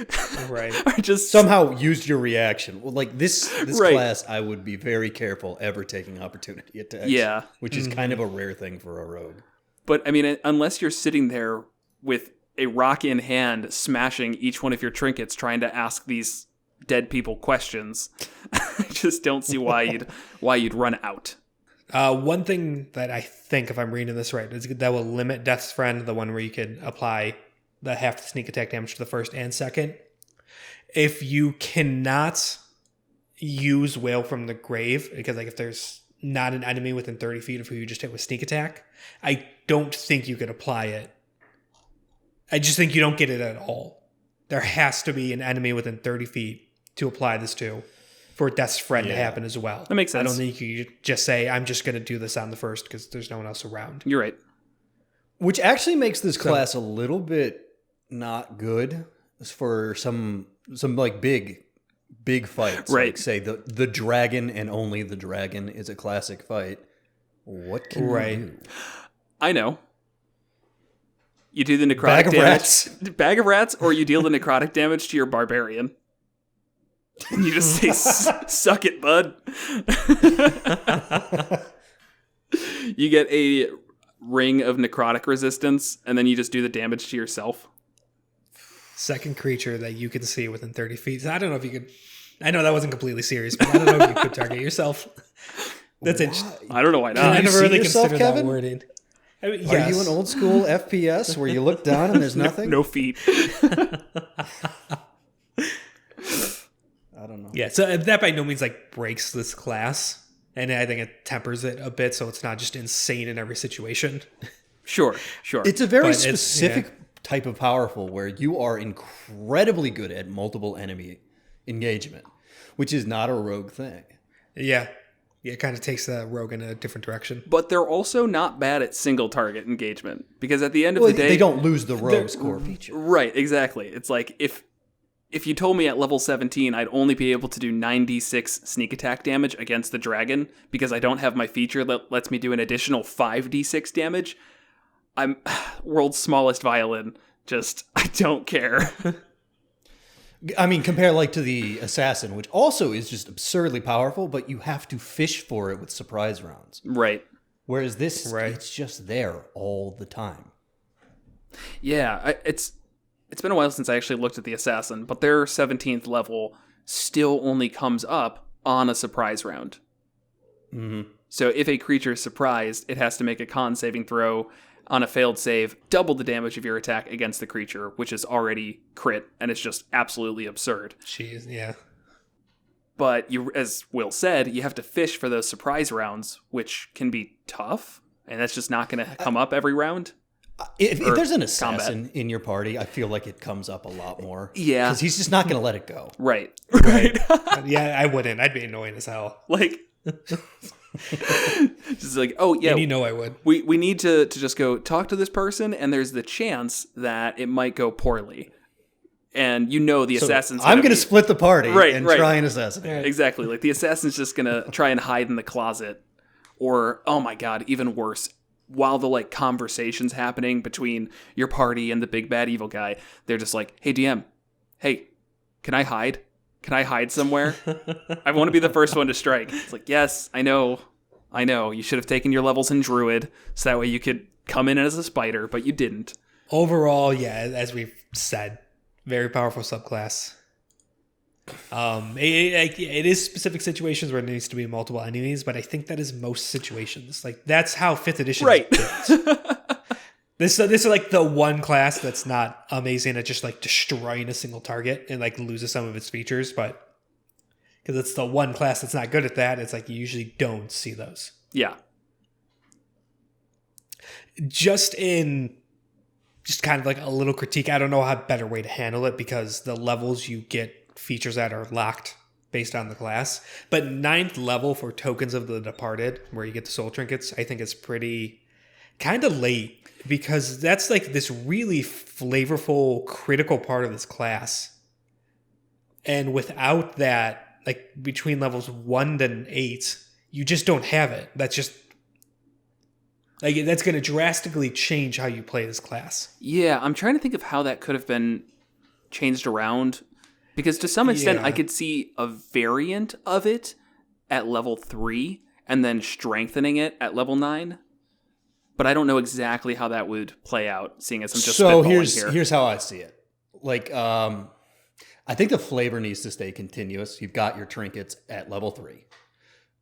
are just somehow used your reaction. Well, like this class, I would be very careful ever taking opportunity attacks. Yeah. Which is kind of a rare thing for a rogue. But, I mean, unless you're sitting there with a rock in hand, smashing each one of your trinkets, trying to ask these dead people questions, I just don't see why you'd run out. One thing that I think, if I'm reading this right, is that will limit Death's Friend, the one where you can apply the half the sneak attack damage to the first and second. If you cannot use Wail from the Grave, because like if there's not an enemy within 30 feet of who you just hit with sneak attack, I don't think you could apply it. I just think you don't get it at all. There has to be an enemy within 30 feet to apply this to for Death's Friend to happen as well. That makes sense. I don't think you could just say, I'm just going to do this on the first because there's no one else around. You're right. Which actually makes this class a little bit not good for some like big fights. Right. Like say the dragon and only the dragon is a classic fight. What can you do? I know. You do the necrotic damage. Bag of rats, or you deal the necrotic damage to your barbarian. And you just say, suck it, bud. You get a ring of necrotic resistance, and then you just do the damage to yourself. Second creature that you can see within 30 feet. I don't know if you could... I know that wasn't completely serious, but I don't know if you could target yourself. That's interesting. I don't know why not. I never really yourself, considered Kevin? that wording. I mean, Are you an old school FPS where you look down and there's nothing? No feet. I don't know. Yeah, so that by no means like breaks this class. And I think it tempers it a bit so it's not just insane in every situation. Sure. It's a very specific type of powerful where you are incredibly good at multiple enemy engagement, which is not a rogue thing. Yeah, it kind of takes the rogue in a different direction. But they're also not bad at single target engagement because at the end of the day... They don't lose the rogue's core feature. Right, exactly. It's like if you told me at level 17 I'd only be able to do 9d6 sneak attack damage against the dragon because I don't have my feature that lets me do an additional 5d6 damage, I'm world's smallest violin. Just, I don't care. I mean, compare like to the assassin, which also is just absurdly powerful, but you have to fish for it with surprise rounds. Right. Whereas this, it's just there all the time. Yeah, it's been a while since I actually looked at the assassin, but their 17th level still only comes up on a surprise round. Mm-hmm. So if a creature is surprised, it has to make a con saving throw. On a failed save, double the damage of your attack against the creature, which is already crit, and it's just absolutely absurd. Jeez, yeah. But you, as Will said, you have to fish for those surprise rounds, which can be tough, and that's just not going to come up every round. If there's an assassin in your party, I feel like it comes up a lot more. Yeah. Because he's just not going to let it go. Right. Yeah, I wouldn't. I'd be annoying as hell. Like... just like, oh yeah, and I would. We need to just go talk to this person, and there's the chance that it might go poorly, and the assassin's. I'm going to split the party and try and assassinate. Right. Exactly, like the assassin's just going to try and hide in the closet, or oh my god, even worse, while the like conversation's happening between your party and the big bad evil guy, they're just like, hey DM, hey, can I hide? Can I hide somewhere? I want to be the first one to strike. It's like, yes, I know. You should have taken your levels in Druid, so that way you could come in as a spider, but you didn't. Overall, yeah, as we've said, very powerful subclass. It is specific situations where there needs to be multiple enemies, but I think that is most situations. Like, that's how 5th edition is built. This is like the one class that's not amazing at just like destroying a single target and like loses some of its features, but because it's the one class that's not good at that, it's like you usually don't see those. Yeah. just kind of like a little critique. I don't know how better way to handle it because the levels you get features that are locked based on the class. But 9th level for Tokens of the Departed, where you get the soul trinkets, I think is pretty kind of late because that's like this really flavorful, critical part of this class. And without that, like between levels 1 and 8, you just don't have it. That's just like that's going to drastically change how you play this class. Yeah, I'm trying to think of how that could have been changed around. Because to some extent, I could see a variant of it at level 3 and then strengthening it at level 9. But I don't know exactly how that would play out, seeing as I'm just spitballing here. Here's how I see it. Like, I think the flavor needs to stay continuous. You've got your trinkets at level 3,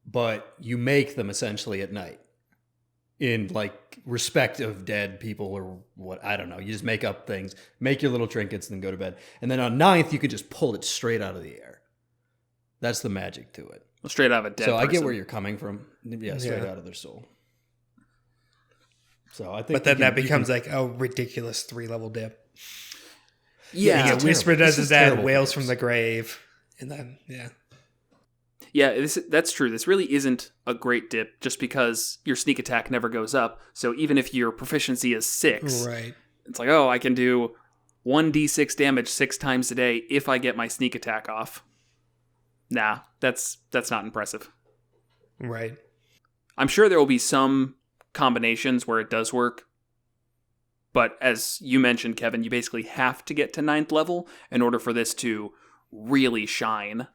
but you make them essentially at night in like respect of dead people or what, I don't know. You just make up things, make your little trinkets, and then go to bed. And then on 9th, you could just pull it straight out of the air. That's the magic to it. Well, straight out of a dead person. I get where you're coming from. Yeah, straight out of their soul. So I think, but then that becomes like a ridiculous 3-level dip. Yeah, you get Whisper does his dad, Wails from the Grave, and then Yeah, that's true. This really isn't a great dip just because your sneak attack never goes up. So even if your proficiency is 6, right, it's like, oh, I can do 1d6 damage 6 times a day if I get my sneak attack off. Nah, that's not impressive. Right. I'm sure there will be some combinations where it does work. But as you mentioned, Kevin, you basically have to get to 9th level in order for this to really shine.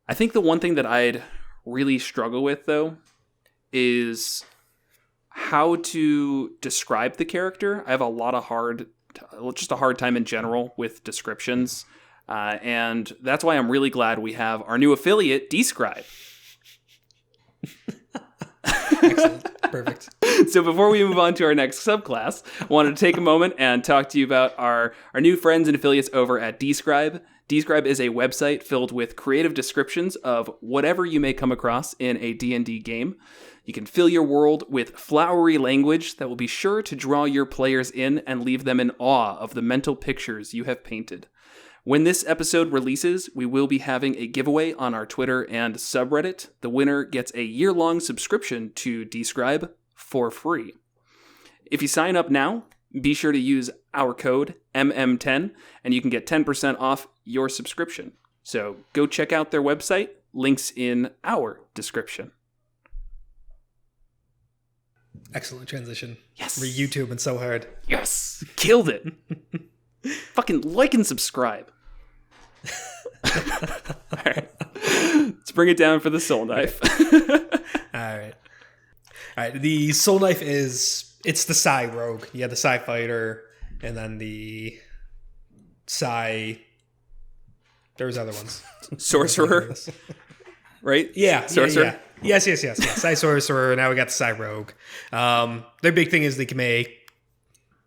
I think the one thing that I'd really struggle with, though, is how to describe the character. I have a lot of just a hard time in general with descriptions. And that's why I'm really glad we have our new affiliate, Describe. Excellent. Perfect. So before we move on to our next subclass, I wanted to take a moment and talk to you about our new friends and affiliates over at Describe. Describe is a website filled with creative descriptions of whatever you may come across in a D&D game. You can fill your world with flowery language that will be sure to draw your players in and leave them in awe of the mental pictures you have painted. When this episode releases, we will be having a giveaway on our Twitter and subreddit. The winner gets a year-long subscription to Describe for free. If you sign up now, be sure to use our code MM10 and you can get 10% off your subscription. So go check out their website. Links in our description. Excellent transition. Yes. For YouTube and so hard. Yes. Killed it. Fucking like and subscribe. All right. Let's bring it down for the soul knife. All right. The soul knife it's the Psi rogue. Yeah, the Psi fighter, and then the Psi. There's other ones. Sorcerer. Right? Yeah. Sorcerer. Yeah. Yes. Psi sorcerer. Now we got the Psi rogue. Their big thing is they can make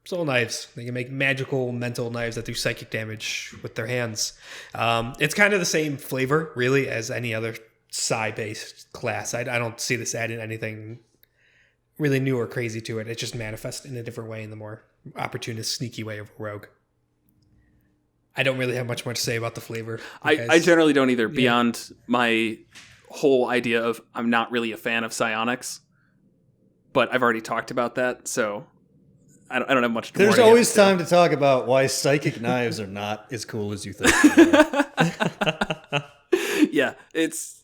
soul knives. They can make magical mental knives that do psychic damage with their hands. It's kind of the same flavor, really, as any other Psi-based class. I don't see this adding anything really new or crazy to it. It just manifests in a different way, in the more opportunist, sneaky way of a rogue. I don't really have much more to say about the flavor. I generally don't either, beyond my whole idea of I'm not really a fan of psionics. But I've already talked about that, so I don't have much more. There's always time to talk about why psychic knives are not as cool as you think. Yeah, it's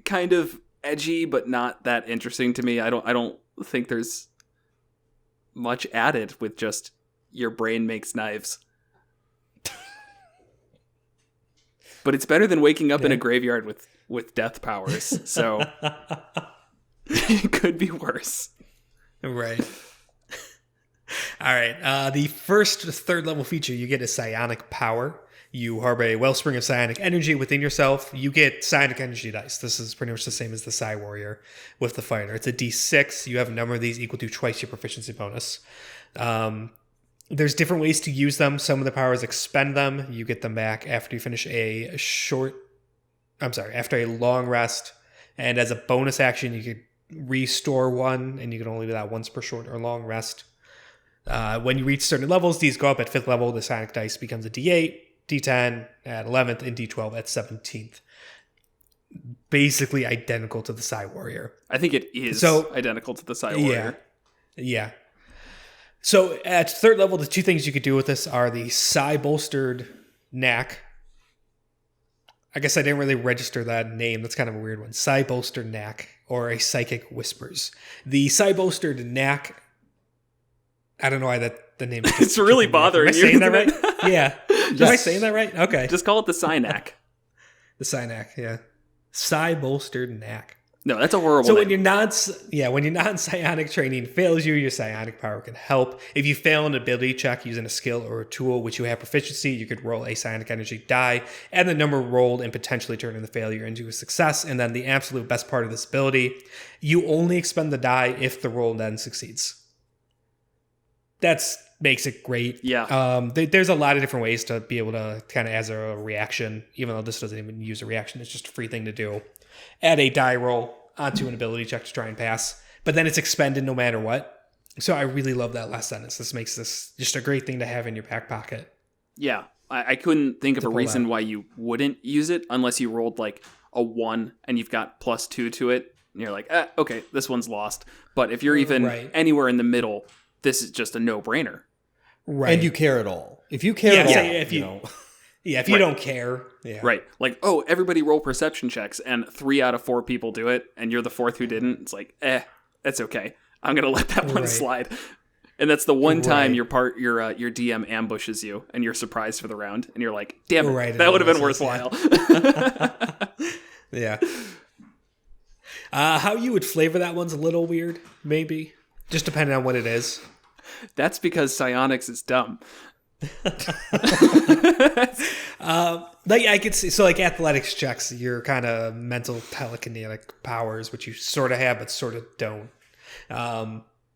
kind of edgy, but not that interesting to me. I don't think there's much added with just your brain makes knives. But it's better than waking up in a graveyard with death powers. So it could be worse. Right. All right. The first 3rd level feature you get is Psionic Power. You harbor a wellspring of psionic energy within yourself. You get psionic energy dice. This is pretty much the same as the Psi Warrior with the fighter. It's a D6. You have a number of these equal to twice your proficiency bonus. There's different ways to use them. Some of the powers expend them. You get them back after you finish after a long rest. And as a bonus action, you could restore 1, and you can only do that once per short or long rest. When you reach certain levels, these go up. At 5th level, the Psionic Dice becomes a D8, D10 at 11th, and D12 at 17th. Basically identical to the Psi Warrior. I think it is identical to the Psi Warrior. Yeah. So at 3rd level, the 2 things you could do with this are the Psi Bolstered Knack. I guess I didn't really register that name. That's kind of a weird one. Psi Bolstered Knack, or a Psychic Whispers. The Psi Bolstered Knack, I don't know why the name is it's really bothering you. Am I saying that right? Yeah. Am I saying that right? Okay. Just call it the Psi-Knack. The Psi-Knack, yeah. Psi Bolstered Knack. No, that's a horrible name. So when your non-psionic training fails you, your psionic power can help. If you fail an ability check using a skill or a tool which you have proficiency, you could roll a psionic energy die, add the number rolled, and potentially turn the failure into a success. And then the absolute best part of this ability, you only expend the die if the roll then succeeds. That's makes it great. Yeah. There's a lot of different ways to be able to kind of, as a reaction, even though this doesn't even use a reaction, it's just a free thing to do. Add a die roll onto an ability check to try and pass, but then it's expended no matter what. So I really love that last sentence. This makes this just a great thing to have in your back pocket. Yeah. I couldn't think of a reason why you wouldn't use it unless you rolled like a 1 and you've got +2 to it. And you're like, okay, this one's lost. But if you're even anywhere in the middle, this is just a no-brainer. Right. And you care at all. If you care at all, if you don't care. Yeah. Right. Like, everybody roll perception checks and 3 out of 4 people do it and you're the 4th who didn't. It's like, that's okay. I'm going to let that one slide. And that's the one time your DM ambushes you and you're surprised for the round and you're like, damn it, that would have been worthwhile. Yeah. How you would flavor that one's a little weird, maybe. Just depending on what it is. That's because psionics is dumb. I could see, so like athletics checks, your kind of mental telekinetic powers, which you sort of have but sort of don't,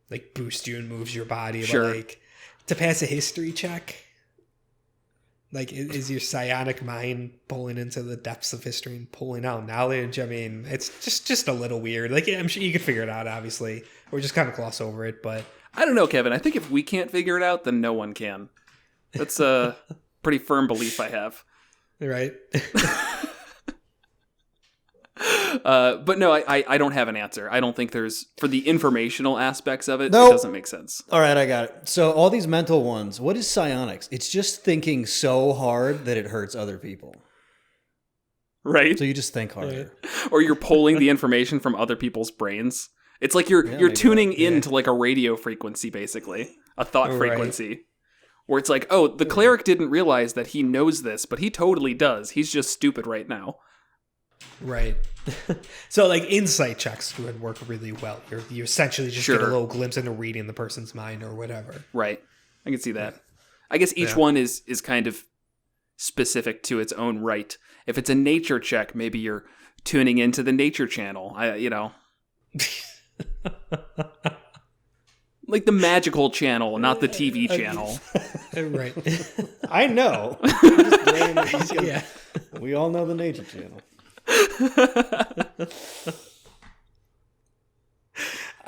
like boost you and moves your body. Sure. But like to pass a history check, like is your psionic mind pulling into the depths of history and pulling out knowledge? I mean, it's just a little weird. Like, I'm sure you could figure it out, obviously, or just kind of gloss over it. But I don't know, Kevin. I think if we can't figure it out, then no one can. That's a pretty firm belief I have. Right. But no, I don't have an answer. I don't think there's, for the informational aspects of it, it doesn't make sense. All right, I got it. So all these mental ones, what is psionics? It's just thinking so hard that it hurts other people. Right. So you just think harder. Or you're pulling the information from other people's brains. It's like you're tuning into like a radio frequency, basically. A thought frequency. Where it's like, the cleric didn't realize that he knows this, but he totally does. He's just stupid right now. Right. So like insight checks would work really well. You essentially just get a little glimpse into reading the person's mind or whatever. Right. I can see that. I guess each one is kind of specific to its own right. If it's a nature check, maybe you're tuning into the nature channel. Like the magical channel, not the TV channel. Right. I know. Yeah. We all know the nature channel.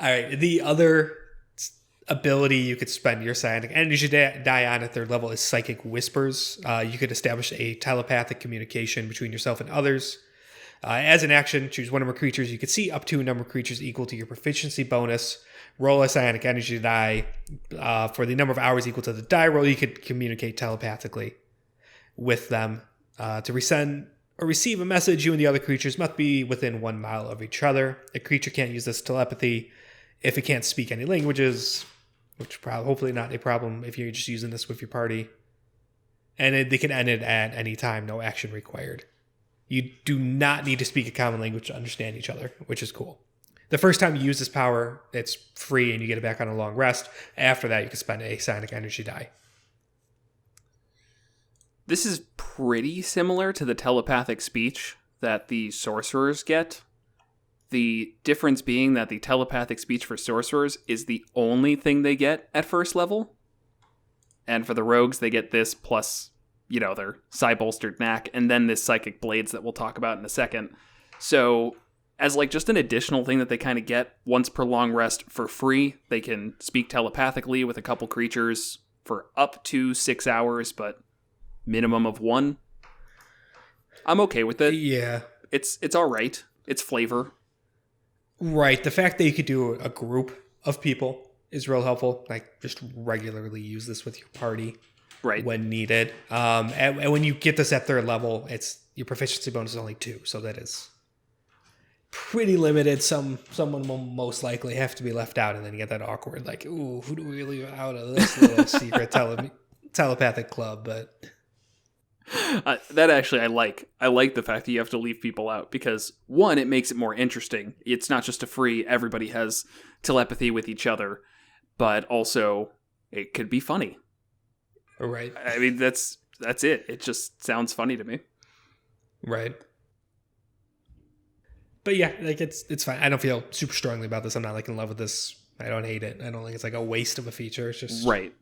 All right. The other ability you could spend your psionic energy die on at 3rd level is Psychic Whispers. You could establish a telepathic communication between yourself and others. As an action, choose one number of creatures you could see up to a number of creatures equal to your proficiency bonus. Roll a psionic energy die. For the number of hours equal to the die roll, you could communicate telepathically with them. To resend or receive a message, you and the other creatures must be within 1 mile of each other. A creature can't use this telepathy if it can't speak any languages, which hopefully not a problem if you're just using this with your party. And they can end it at any time, no action required. You do not need to speak a common language to understand each other, which is cool. The first time you use this power, it's free and you get it back on a long rest. After that, you can spend a psionic energy die. This is pretty similar to the telepathic speech that the sorcerers get. The difference being that the telepathic speech for sorcerers is the only thing they get at 1st level. And for the rogues, they get this plus, their psi-bolstered knack, and then this psychic blades that we'll talk about in a second. So as like just an additional thing that they kind of get once per long rest for free. They can speak telepathically with a couple creatures for up to 6 hours, but minimum of 1. I'm okay with it. Yeah. It's all right. It's flavor. Right. The fact that you could do a group of people is real helpful. Like, just regularly use this with your party. Right. When needed. And when you get this at 3rd level, your proficiency bonus is only 2, so that is pretty limited. Someone will most likely have to be left out, and then you get that awkward, like, ooh, who do we leave out of this little secret telepathic club? But that actually I like the fact that you have to leave people out, because 1, it makes it more interesting. It's not just a free, everybody has telepathy with each other, but also it could be funny. Right. I mean, that's it. It just sounds funny to me. Right. But yeah, like it's fine. I don't feel super strongly about this. I'm not like in love with this. I don't hate it. I don't think it's like a waste of a feature. It's just right.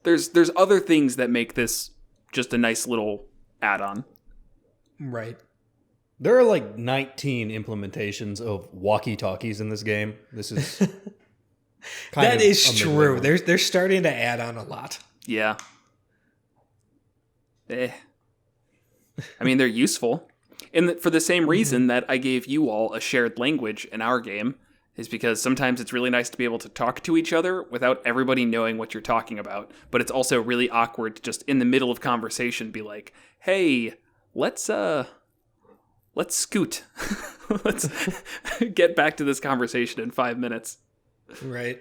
There's other things that make this just a nice little add-on. Right. There are like 19 implementations of walkie-talkies in this game. This is that is true. They're starting to add on a lot. Yeah. I mean, they're useful. And for the same reason that I gave you all a shared language in our game, is because sometimes it's really nice to be able to talk to each other without everybody knowing what you're talking about. But it's also really awkward to just in the middle of conversation be like, hey, let's scoot. Let's get back to this conversation in 5 minutes. Right.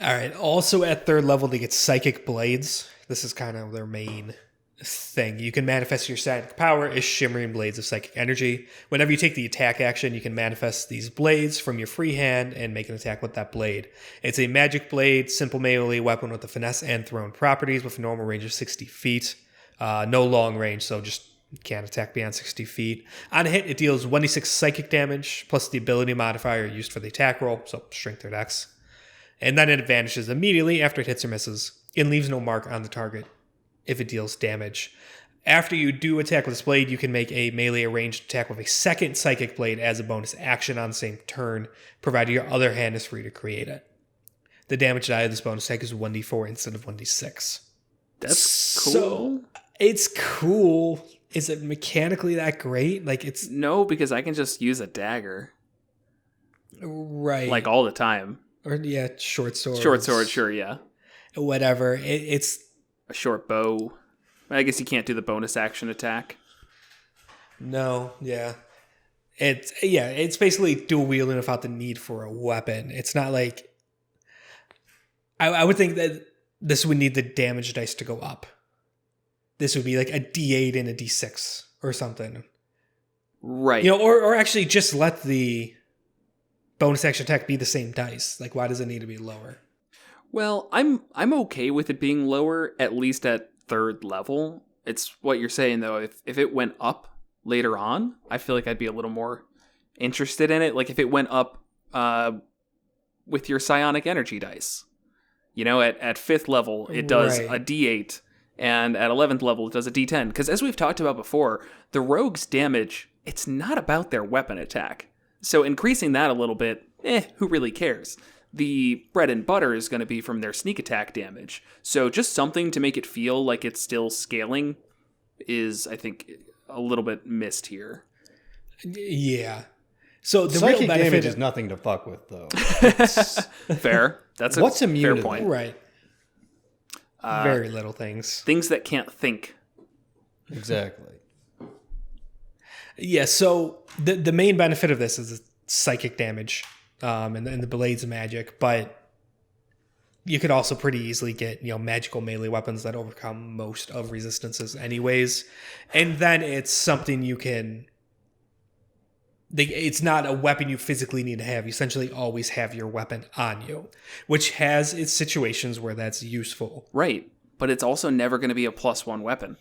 All right. Also at 3rd level, they get psychic blades. This is kind of their main thing. You can manifest your psychic power as shimmering blades of psychic energy. Whenever you take the attack action, you can manifest these blades from your free hand and make an attack with that blade. It's a magic blade, simple melee weapon with the finesse and thrown properties with a normal range of 60 feet. No long range, so just can't attack beyond 60 feet. On a hit, it deals 1d6 psychic damage, plus the ability modifier used for the attack roll, so strength or dex. And then it vanishes immediately after it hits or misses, and leaves no mark on the target if it deals damage. After you do attack with this blade, you can make a melee ranged attack with a second psychic blade as a bonus action on the same turn, provided your other hand is free to create it. The damage die of this bonus attack is 1d4 instead of 1d6. That's cool. So, it's cool. Is it mechanically that great? Like, it's... No, because I can just use a dagger. Right. Like, all the time. Or, yeah, short sword. Short sword, sure, yeah. Whatever. It's... A short bow. I guess you can't do the bonus action attack. No, yeah. It's basically dual wielding without the need for a weapon. It's not like... I would think that this would need the damage dice to go up. This would be like a D8 and a D6 or something. Right. You know, or actually just let the bonus action attack be the same dice. Like, why does it need to be lower? Well, I'm okay with it being lower, at least at 3rd level. It's what you're saying, though. If it went up later on, I feel like I'd be a little more interested in it. Like, if it went up with your psionic energy dice. You know, at 5th level, it does a D8, and at 11th level, it does a D10. Because as we've talked about before, the rogue's damage, it's not about their weapon attack. So increasing that a little bit, who really cares? The bread and butter is going to be from their sneak attack damage. So just something to make it feel like it's still scaling is, I think, a little bit missed here. Yeah. So the psychic real benefit damage is nothing to fuck with, though. Fair. That's a what's immune fair to point. Right. Very little things. Things that can't think. Exactly. Yeah, so the main benefit of this is the psychic damage. And the blades of magic, but you could also pretty easily get, magical melee weapons that overcome most of resistances anyways. And then it's something you can... It's not a weapon you physically need to have. You essentially always have your weapon on you, which has its situations where that's useful. Right, but it's also never going to be a +1 weapon.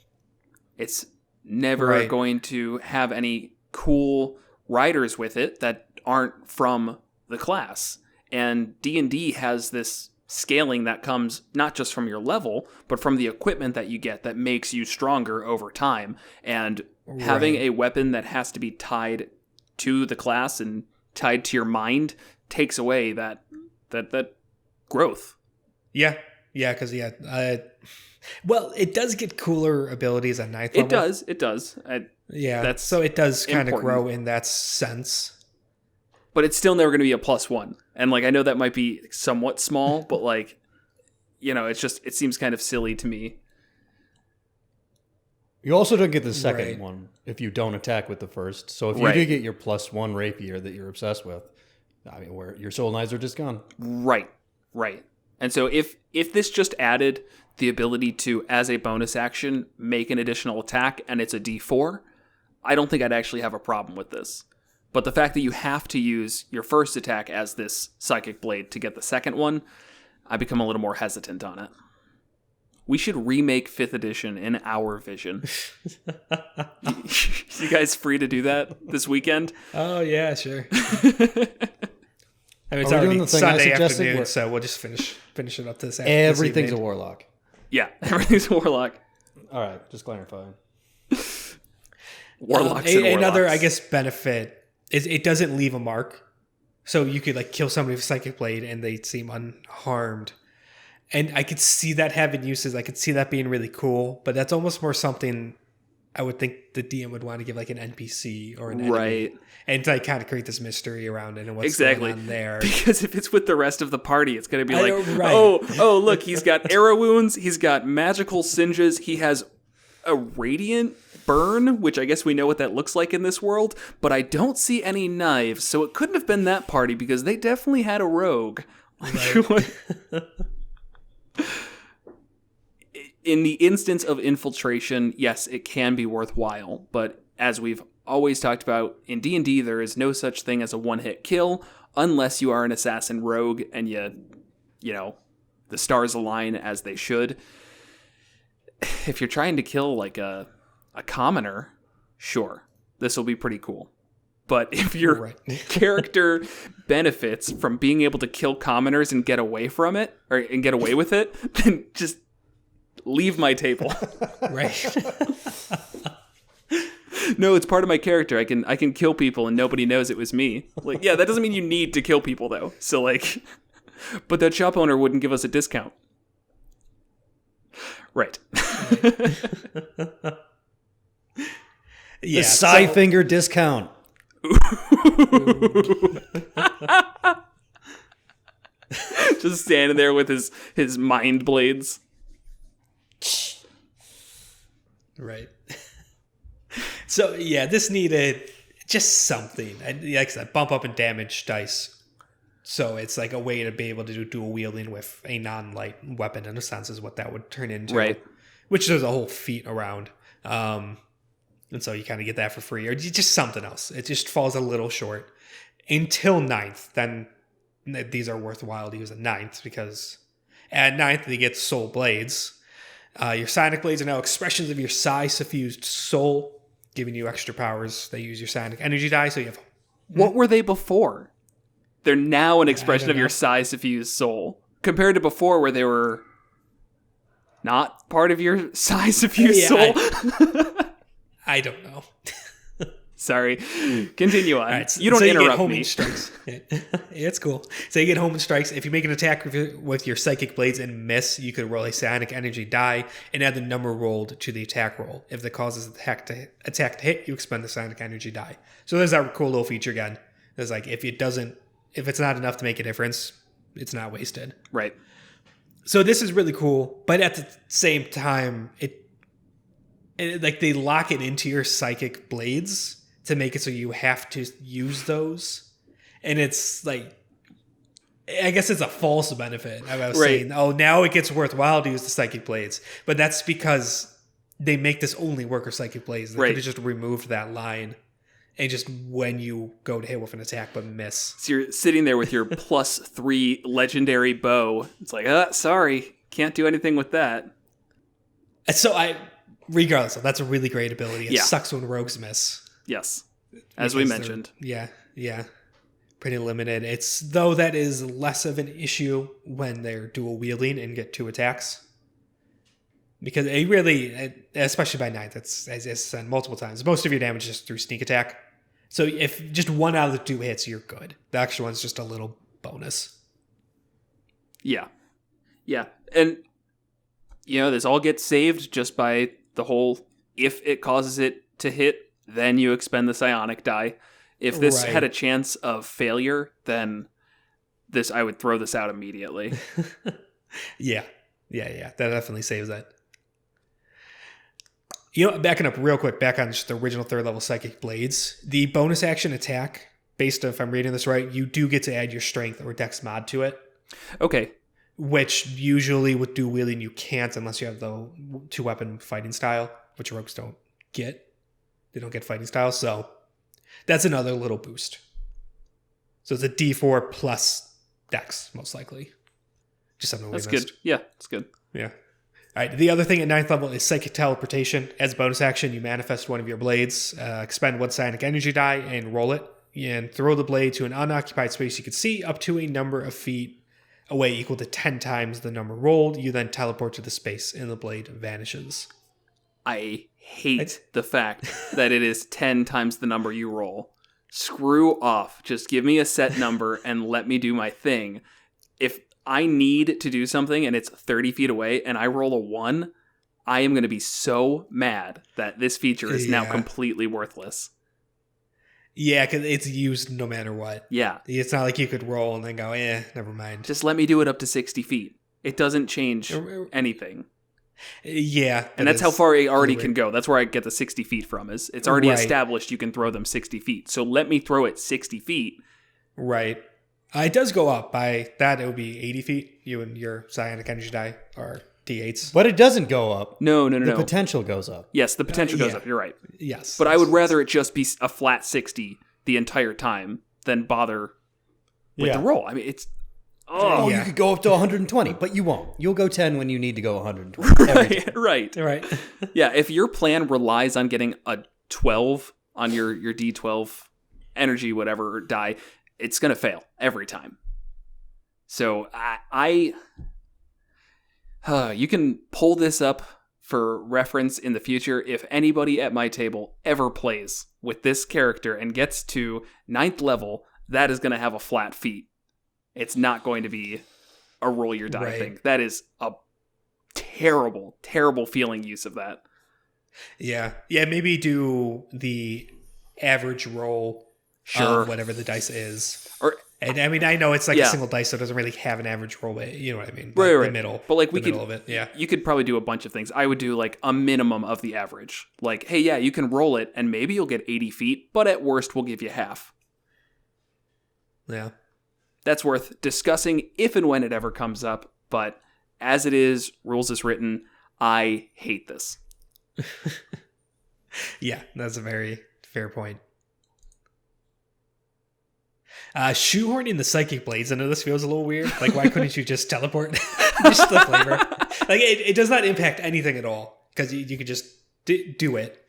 It's never going to have any cool riders with it that aren't from the class. And D&D has this scaling that comes not just from your level, but from the equipment that you get that makes you stronger over time. And having a weapon that has to be tied to the class and tied to your mind takes away that growth. Yeah, because well, it does get cooler abilities at ninth level. It does. So it does kind of important. grow in that sense. But it's still never going to be a +1. And like I know that might be somewhat small, but like, you know, it seems kind of silly to me. You also don't get the second one if you don't attack with the first. So if you do get your +1 rapier that you're obsessed with, I mean, where your soul knives are just gone. Right. And so if this just added the ability to, as a bonus action, make an additional attack and it's a D4, I don't think I'd actually have a problem with this. But the fact that you have to use your first attack as this Psychic Blade to get the second one, I become a little more hesitant on it. We should remake 5th edition in our vision. You guys free to do that this weekend? Oh, yeah, sure. I mean, it's already Sunday afternoon, so we'll just finish it up this afternoon. Everything's a warlock. Yeah, everything's a warlock. All right, just clarifying. Warlocks and warlocks. Another, I guess, benefit is it doesn't leave a mark. So you could like kill somebody with Psychic Blade and they seem unharmed. And I could see that having uses. I could see that being really cool. But that's almost more something I would think the DM would want to give like an NPC or an enemy. Right. And to like kind of create this mystery around it and what's going on there. Because if it's with the rest of the party, it's going to be like, oh, look, he's got arrow wounds. He's got magical singes. He has a radiant burn, which I guess we know what that looks like in this world. But I don't see any knives. So it couldn't have been that party because they definitely had a rogue. Right. In the instance of infiltration, yes, it can be worthwhile, but as we've always talked about, in D&D, there is no such thing as a one-hit kill unless you are an assassin rogue and you know, the stars align as they should. If you're trying to kill like a commoner, sure, this will be pretty cool. But if your character benefits from being able to kill commoners and get away from it, and get away with it, then just leave my table. Right. No, it's part of my character. I can kill people and nobody knows it was me. Like, yeah, that doesn't mean you need to kill people though. So like, but that shop owner wouldn't give us a discount. Right. The side finger discount. Just standing there with his mind blades. Right. So yeah, this needed just something. Like I said, bump up in damage dice. So it's like a way to be able to do dual wielding with a non-light weapon in a sense is what that would turn into. Right. Which there's a whole feat around. And so you kind of get that for free. Or just something else. It just falls a little short. Until 9th, then these are worthwhile to use at 9th because at 9th you get soul blades. Your psionic blades are now expressions of your psi-suffused soul, giving you extra powers. They use your psionic energy die, so you have... What were they before? They're now an expression of your psi-suffused soul. Compared to before where they were not part of your psi-suffused soul. I don't know. Sorry. Continue on. Right, you don't interrupt homing me. Strikes. It's cool. So you get homing strikes. If you make an attack with your psychic blades and miss, you could roll a psionic energy die and add the number rolled to the attack roll. If it causes the attack to hit, you expend the psionic energy die. So there's that cool little feature again. It's like if it's not enough to make a difference, it's not wasted. Right. So this is really cool, but at the same time, it like they lock it into your psychic blades to make it so you have to use those. And it's like, I guess it's a false benefit. I was saying, oh, now it gets worthwhile to use the psychic blades. But that's because they make this only work with psychic blades. They could have just removed that line. And just when you go to hit with an attack but miss. So you're sitting there with your +3 legendary bow. It's like, sorry, can't do anything with that. And so regardless, that's a really great ability. It sucks when rogues miss. Yes, as we mentioned. Yeah, pretty limited. Though that is less of an issue when they're dual wielding and get 2 attacks. Because it really, especially by 9th, as I said multiple times, most of your damage is through sneak attack. So if just one out of the 2 hits, you're good. The extra one's just a little bonus. Yeah. Yeah. And, this all gets saved just by the whole, if it causes it to hit, then you expend the psionic die. If this had a chance of failure, then I would throw this out immediately. Yeah. That definitely saves that. Backing up real quick, back on just the original 3rd level Psychic Blades, the bonus action attack, based on if I'm reading this right, you do get to add your strength or dex mod to it. Okay. Which usually with dual wielding you can't unless you have the 2-weapon fighting style, which rogues don't get. They don't get fighting style, so that's another little boost. So it's a D4 plus dex, most likely. Just something we missed. That's good. Yeah, that's good. Yeah. All right, the other thing at 9th level is Psychic Teleportation. As a bonus action, you manifest one of your blades, expend 1 psionic energy die, and roll it, and throw the blade to an unoccupied space you can see up to a number of feet away equal to 10 times the number rolled. You then teleport to the space, and the blade vanishes. I hate the fact that it is 10 times the number you roll. Screw off. Just give me a set number and let me do my thing. If I need to do something and it's 30 feet away and I roll a 1, I am going to be so mad that this feature is now completely worthless. Yeah, because it's used no matter what. Yeah. It's not like you could roll and then go, never mind. Just let me do it up to 60 feet. It doesn't change anything. Yeah. And that's how far it already can go. That's where I get the 60 feet from. It's already established you can throw them 60 feet. So let me throw it 60 feet. Right. It does go up. By that, it would be 80 feet. You and your psionic energy die are D8s. But it doesn't go up. No. The potential goes up. Yes, the potential goes up. You're right. Yes. But I would rather it just be a flat 60 the entire time than bother with the roll. I mean, it's... You could go up to 120, but you won't. You'll go 10 when you need to go 120. Right. Yeah, if your plan relies on getting a 12 on your D12 energy, whatever, die, it's going to fail every time. So you can pull this up for reference in the future. If anybody at my table ever plays with this character and gets to 9th level, that is going to have a flat feat. It's not going to be a roll your die thing. That is a terrible, terrible feeling use of that. Yeah. Yeah, maybe do the average roll of whatever the dice is. And I mean, I know it's like a single dice, so it doesn't really have an average roll, but you know what I mean? Right. The middle. But like the middle of it, yeah. You could probably do a bunch of things. I would do like a minimum of the average. Like, hey, yeah, you can roll it, and maybe you'll get 80 feet, but at worst, we'll give you half. Yeah. That's worth discussing if and when it ever comes up, but as it is, rules as written, I hate this. Yeah, that's a very fair point. Shoehorning the Psychic Blades into this feels a little weird. Like, why couldn't you just teleport? Just the flavor. Like, it does not impact anything at all, because you could just do it.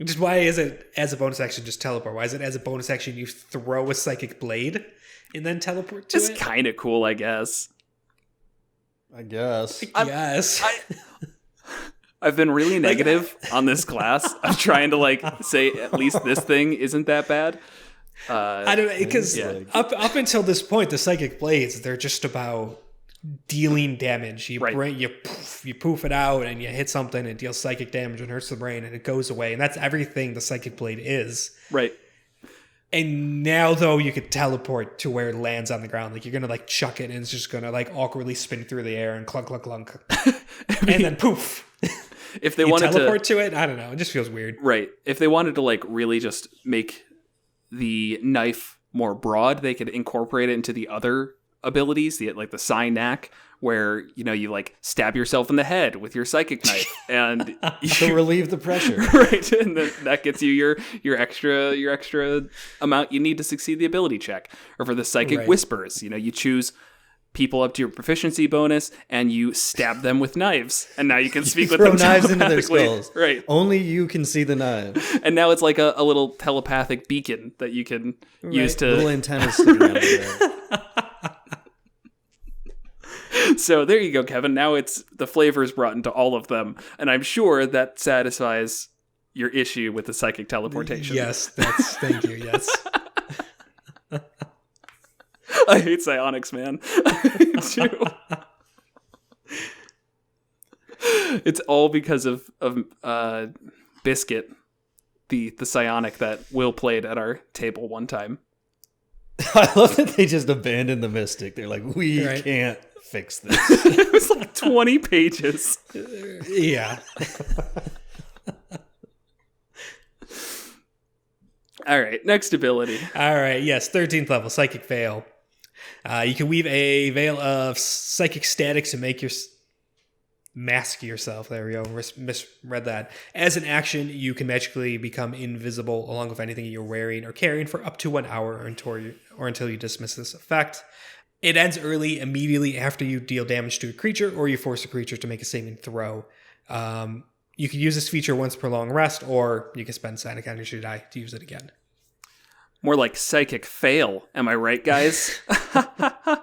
Just why is it as a bonus action just teleport? Why is it as a bonus action you throw a Psychic Blade and then teleport to it? It's kind of cool, I guess. Yes. I've been really negative on this class. I'm trying to say at least this thing isn't that bad. I don't know, because up until this point, the Psychic Blades, they're just about dealing damage. You poof it out and you hit something and it deals psychic damage and hurts the brain and it goes away. And that's everything the Psychic Blade is. Right. And now, though, you could teleport to where it lands on the ground. Like, you're going to, chuck it and it's just going to, awkwardly spin through the air and clunk, clunk, clunk. And then poof. If they wanted teleport to it, I don't know. It just feels weird. Right. If they wanted to, really just make the knife more broad, they could incorporate it into the other abilities, the Psy-Knack, where you stab yourself in the head with your psychic knife and to relieve the pressure, right? And then that gets you your extra amount you need to succeed the ability check. Or for the psychic whispers, you choose people up to your proficiency bonus and you stab them with knives, and now you can speak with them knives into their skulls. Right, only you can see the knives, and now it's like a little telepathic beacon that you can use to little antennas sticking out of there. So there you go, Kevin. Now it's the flavors brought into all of them, and I'm sure that satisfies your issue with the psychic teleportation. Yes, thank you. Yes. I hate psionics, man. Too. It's all because of Biscuit, the psionic that Will played at our table one time. I love that they just abandoned the Mystic. They're like, we can't fix this. It was like 20 pages. Yeah. All right, next ability. All right, yes, 13th level, Psychic Veil. You can weave a veil of psychic statics and make your mask yourself. There we go. Misread that. As an action, you can magically become invisible along with anything you're wearing or carrying for up to 1 hour or until you dismiss this effect. It ends early, immediately after you deal damage to a creature or you force a creature to make a saving throw. You can use this feature once per long rest, or you can spend Psionic Energy die to use it again. More like psychic fail. Am I right, guys? I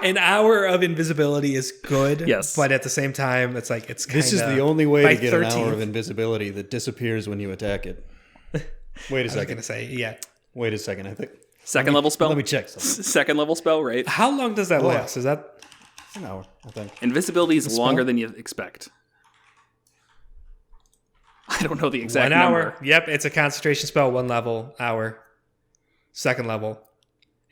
mean, an hour of invisibility is good. Yes. But at the same time, it's like, it's kind of... This is the only way to get 13th. an hour of invisibility that disappears when you attack it. Wait a second. I was going to say, yeah. Wait a second, I think. Second level spell? Let me check something. Second level spell, right? How long does that last? Is that... It's an hour, I think. Invisibility is longer than you expect. I don't know the exact 1 hour. number. Yep, it's a concentration spell, 1 level, hour. Second level.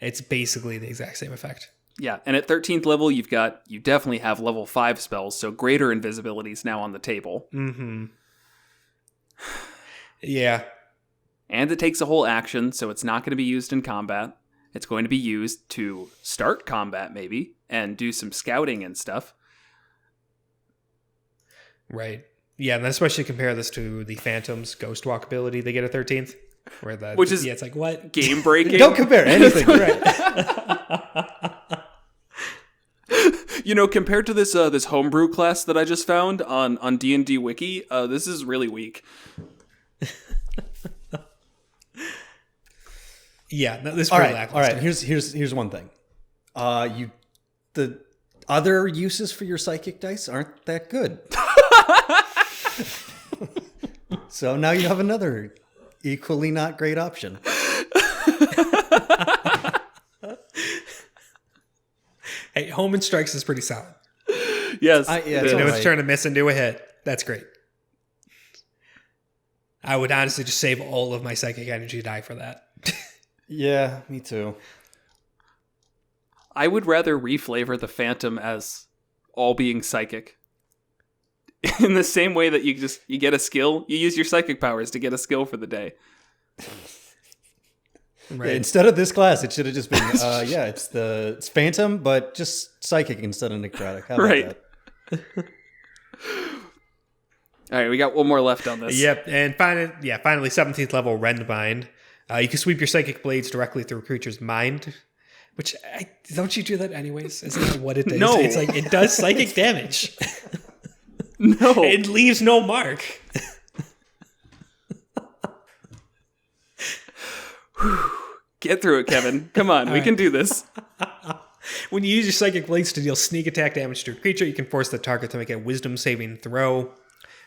It's basically the exact same effect. Yeah, and at 13th level, you definitely have level 5 spells, so greater invisibility is now on the table. Mm-hmm. Yeah. And it takes a whole action, so it's not going to be used in combat. It's going to be used to start combat, maybe, and do some scouting and stuff. Right. Yeah, and then especially compare this to the Phantom's Ghost Walk ability they get at 13th. Which is it's like, what? Game breaking. Don't compare anything. Right. Compared to this homebrew class that I just found on D&D Wiki, this is really weak. Yeah, no, this is all pretty right. lackluster. All right. Here's one thing. The other uses for your psychic dice aren't that good. So now you have another equally not great option. Hey, Home and Strikes is pretty solid. Yes. It's trying to miss and do a hit. That's great. I would honestly just save all of my psychic energy die for that. Yeah, me too. I would rather reflavor the Phantom as all being psychic. In the same way that you get a skill, you use your psychic powers to get a skill for the day. Right. Yeah, instead of this class, it should have just been, it's Phantom, but just psychic instead of necrotic. How about right. that? All right, we got one more left on this. Yep, and finally, 17th level Rendbind. You can sweep your psychic blades directly through a creature's mind, which, don't you do that anyways? Isn't that what it is? No. It's like, it does psychic damage. No. It leaves no mark. Get through it, Kevin. Come on, we can do this. When you use your psychic blades to deal sneak attack damage to a creature, you can force the target to make a wisdom saving throw.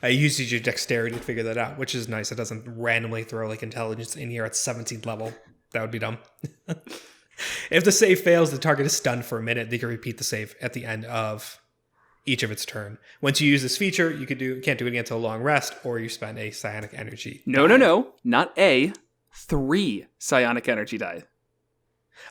You use your dexterity to figure that out, which is nice. It doesn't randomly throw like intelligence in here at 17th level. That would be dumb. If the save fails, the target is stunned for a minute. They can repeat the save at the end of each of its turn. Once you use this feature, you can't do it again until a long rest, or you spend a psionic energy. No, not 3 psionic energy die.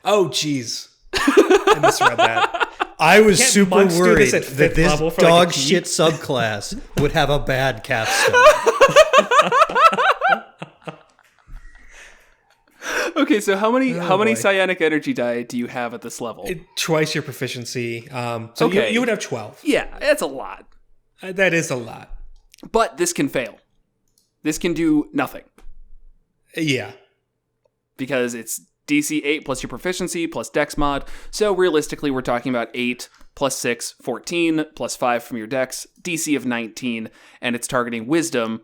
Oh, jeez. I misread that. I was super worried that this dog shit subclass would have a bad capstone. Okay, so how many psionic energy die do you have at this level? Twice your proficiency. Okay. You would have 12. Yeah, that's a lot. That is a lot. But this can fail. This can do nothing. Yeah. Because it's DC 8 plus your proficiency plus dex mod. So realistically, we're talking about 8 plus 6, 14, plus 5 from your dex, DC of 19, and it's targeting wisdom,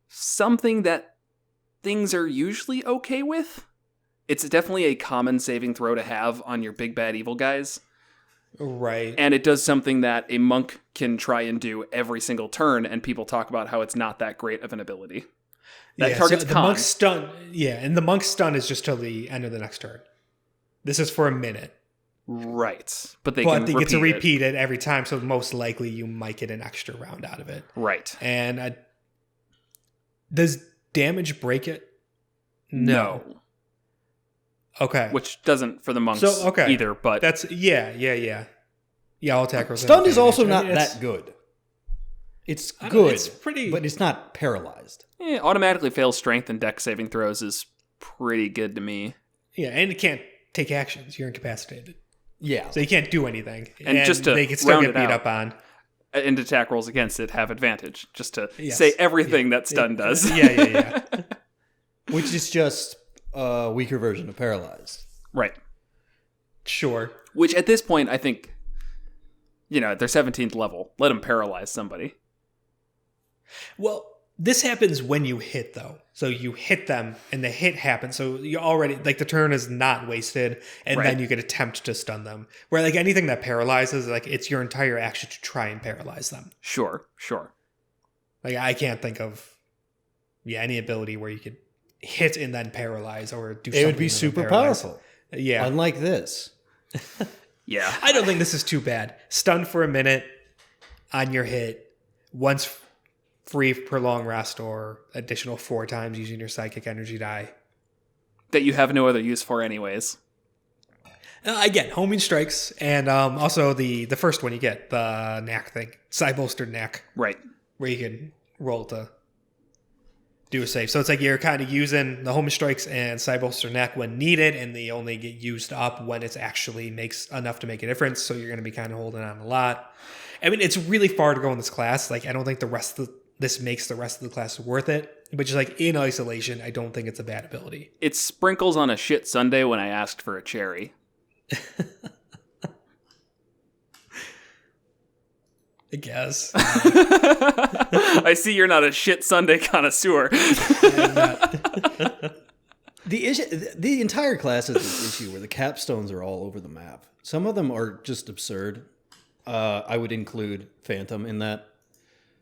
something that things are usually okay with. It's definitely a common saving throw to have on your big bad evil guys. Right. And it does something that a monk can try and do every single turn, and people talk about how it's not that great of an ability. That targets the monk's stun. Yeah, and the monk's stun is just till the end of the next turn. This is for a minute. Right. But they get to repeat it every time, so most likely you might get an extra round out of it. Right. And does damage break it? No. Okay. Which doesn't for the monks either, but... That's, yeah. All attackers. Stunned is also not that good. It's good, it's pretty... but it's not paralyzed. Automatically fails strength and dex saving throws is pretty good to me. Yeah, and it can't take actions. You're incapacitated. Yeah. So you can't do anything. And just to they can still get beat up on. And attack rolls against it have advantage. Just to say everything that stun does. Yeah. Which is just a weaker version of paralyzed. Right. Sure. Which at this point, I think, at their 17th level, let them paralyze somebody. Well, this happens when you hit, though. So you hit them, and the hit happens. So you already, the turn is not wasted, and then you could attempt to stun them. Where, anything that paralyzes, it's your entire action to try and paralyze them. Sure. I can't think of, any ability where you could hit and then paralyze or do something. It would be super powerful. Yeah. Unlike this. Yeah. I don't think this is too bad. Stun for a minute on your hit. Once free prolonged rest or additional 4 times using your psychic energy die. That you have no other use for anyways. Again, homing strikes, and also the first one you get, the knack thing. Side bolstered knack. Right. Where you can roll to do a save. So it's you're kind of using the homing strikes and side bolster knack when needed, and they only get used up when it actually makes enough to make a difference, so you're going to be kind of holding on a lot. I mean, it's really far to go in this class. I don't think this makes the rest of the class worth it. But just in isolation, I don't think it's a bad ability. It sprinkles on a shit Sunday when I asked for a cherry. I guess. I see you're not a shit Sunday connoisseur. The entire class is this issue where the capstones are all over the map. Some of them are just absurd. I would include Phantom in that.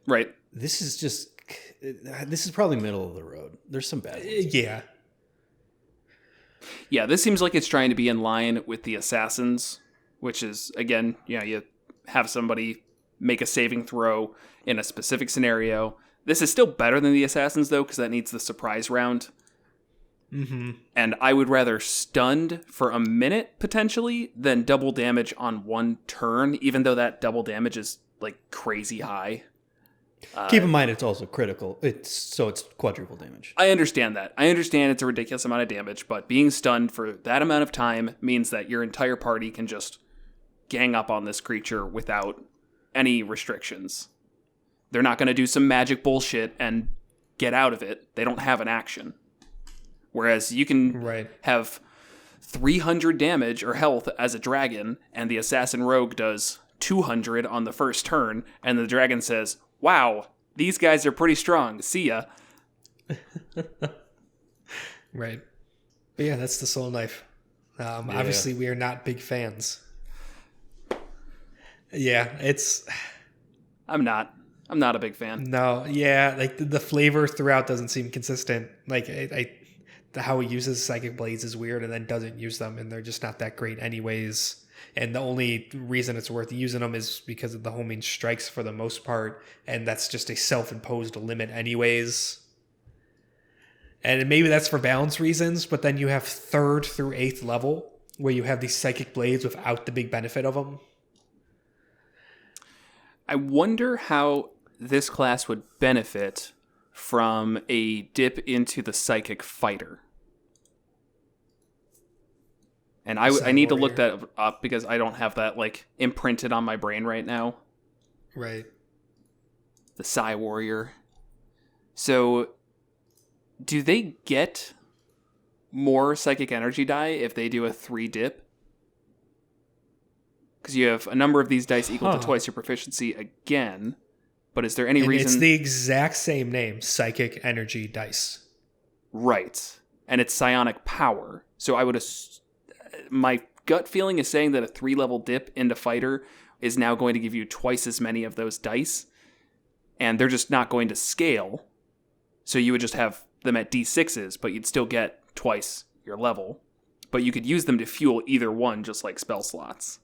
Right. This is probably middle of the road. There's some bad ones. Yeah. Yeah, this seems like it's trying to be in line with the Assassins, which is, again, you have somebody make a saving throw in a specific scenario. This is still better than the Assassins, though, because that needs the surprise round. Mm-hmm. And I would rather stunned for a minute, potentially, than double damage on one turn, even though that double damage is, crazy high. Keep in mind, it's also critical. It's quadruple damage. I understand that. I understand it's a ridiculous amount of damage, but being stunned for that amount of time means that your entire party can just gang up on this creature without any restrictions. They're not going to do some magic bullshit and get out of it. They don't have an action. Whereas you can have 300 damage or health as a dragon, and the assassin rogue does 200 on the first turn, and the dragon says, "Wow, these guys are pretty strong. See ya." Right. But yeah, that's the Soulknife. Obviously, we are not big fans. Yeah, it's... I'm not a big fan. No, yeah, the flavor throughout doesn't seem consistent. How he uses Psychic Blades is weird and then doesn't use them, and they're just not that great anyways. And the only reason it's worth using them is because of the homing strikes for the most part, and that's just a self-imposed limit anyways. And maybe that's for balance reasons, but then you have 3rd through 8th level, where you have these Psychic Blades without the big benefit of them. I wonder how this class would benefit from a dip into the Psychic Fighter. And I need to look that up because I don't have that imprinted on my brain right now. Right. The Psy Warrior. So, do they get more psychic energy die if they do a 3 dip? Because you have a number of these dice equal to twice your proficiency again. But is there any reason... It's the exact same name, Psychic Energy Dice. Right. And it's psionic power. So I would... My gut feeling is saying that a 3-level dip into fighter is now going to give you twice as many of those dice, and they're just not going to scale. So you would just have them at D6s, but you'd still get twice your level. But you could use them to fuel either one, just like spell slots.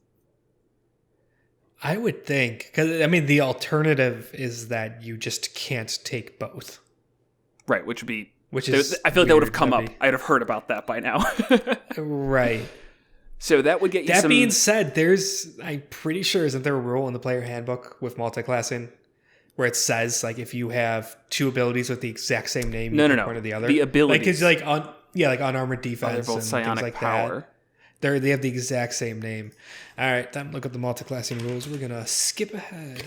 I would think, because I mean, the alternative is that you just can't take both. Right, which would be... Which is I feel like that would have come up. I'd have heard about that by now. Right. So that would get you That some... being said, I'm pretty sure, isn't there a rule in the player handbook with multiclassing where it says, like, if you have 2 abilities with the exact same name, you pick one or the other? The abilities. Like, because, like unarmored defense they're both and psionic things like power. that. They have the exact same name. All right, time to look at the multiclassing rules. We're going to skip ahead.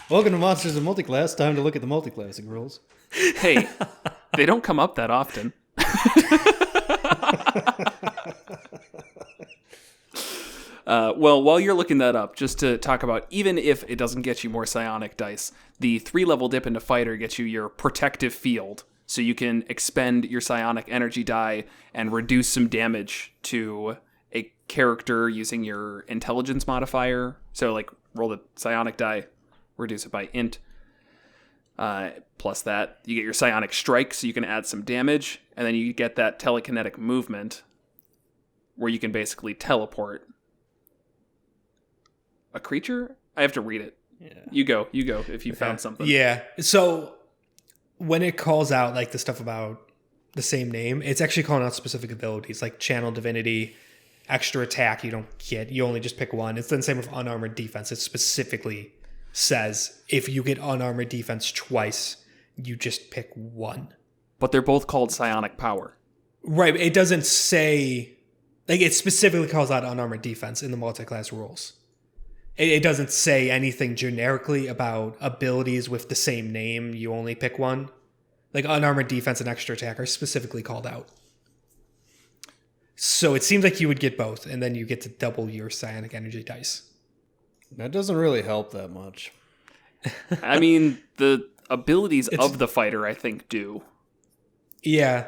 Welcome to Monsters Multiclass. Time to look at the multiclassing rules. Hey, they don't come up that often. Well, while you're looking that up, just to talk about, even if it doesn't get you more psionic dice, the 3-level dip into fighter gets you your protective field. So you can expend your psionic energy die and reduce some damage to a character using your intelligence modifier. So, like, roll the psionic die, reduce it by int. Plus that, you get your psionic strike, so you can add some damage. And then you get that telekinetic movement, where you can basically teleport a creature? I have to read it. Yeah. You go if you found something. Yeah. So when it calls out like the stuff about the same name, it's actually calling out specific abilities like channel divinity, extra attack you don't get. You only just pick one. It's the same with unarmored defense. It specifically says if you get unarmored defense twice, you just pick one. But they're both called psionic power. Right. It doesn't say, like, it specifically calls out unarmored defense in the multi-class rules. It doesn't say anything generically about abilities with the same name. You only pick one. Like unarmored defense and extra attack are specifically called out. So it seems like you would get both, and then you get to double your psionic energy dice. That doesn't really help that much. I mean, the abilities of the fighter, I think, do. Yeah.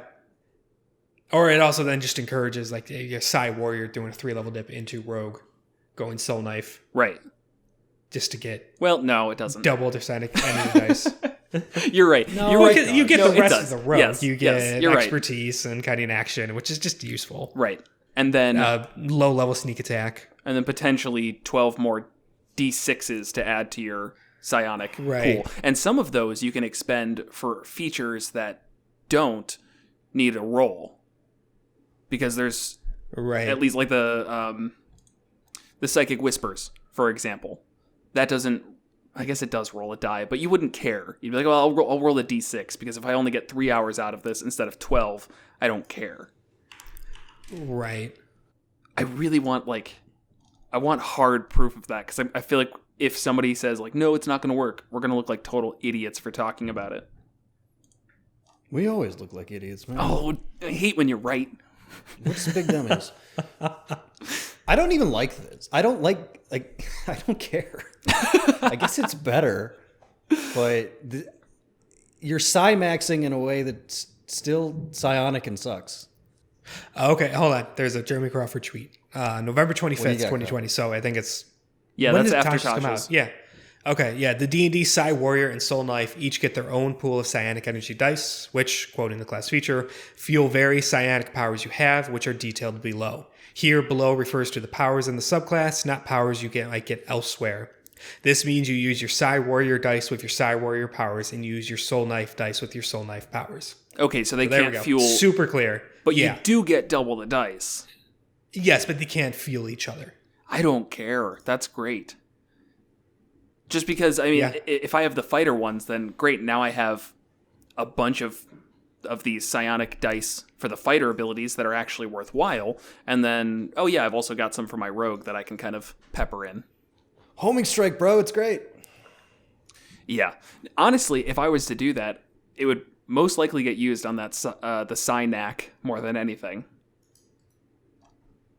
Or it also then just encourages, like, a Psi Warrior doing a 3-level dip into Rogue, going Soul Knife. Right. Just to get... Well, no, it doesn't. Double their psionic energy dice. You're right. No, you're right. You get the rest of the Rogue. Yes, you get you're expertise and cutting action, which is just useful. Right. And then... low-level sneak attack. And then potentially 12 more D6s to add to your psionic pool. And some of those you can expend for features that don't need a roll. Because there's at least like the Psychic Whispers, for example. That doesn't... I guess it does roll a die, but you wouldn't care. You'd be like, well, I'll roll a D6, because if I only get 3 hours out of this instead of 12, I don't care. Right. I really want, I want hard proof of that, because I feel like if somebody says, like, no, it's not going to work, we're going to look like total idiots for talking about it. We always look like idiots, man. Oh, I hate when you're right. We're just big dummies. I don't even like this. I don't I don't care. I guess it's better, but you're psi-maxing in a way that's still psionic and sucks. Okay, hold on. There's a Jeremy Crawford tweet. November 25th, 2020. So I think it's... Yeah, when that's did after Tasha's come Tasha's. out? Yeah. Okay, yeah. The D&D Psi Warrior and Soul Knife each get their own pool of psionic energy dice, which, quoting the class feature, fuel various psionic powers you have, which are detailed below. Here, below refers to the powers in the subclass, not powers you might get elsewhere. This means you use your Psi Warrior dice with your Psi Warrior powers and use your Soul Knife dice with your Soul Knife powers. Okay, so they can't fuel... Super clear. But you do get double the dice. Yes, but they can't fuel each other. I don't care. That's great. Just because, I mean, if I have the fighter ones, then great. Now I have a bunch of these psionic dice for the fighter abilities that are actually worthwhile. And then, I've also got some for my rogue that I can kind of pepper in. Homing strike, bro. It's great. Yeah. Honestly, if I was to do that, it would most likely get used on that the Psynac more than anything.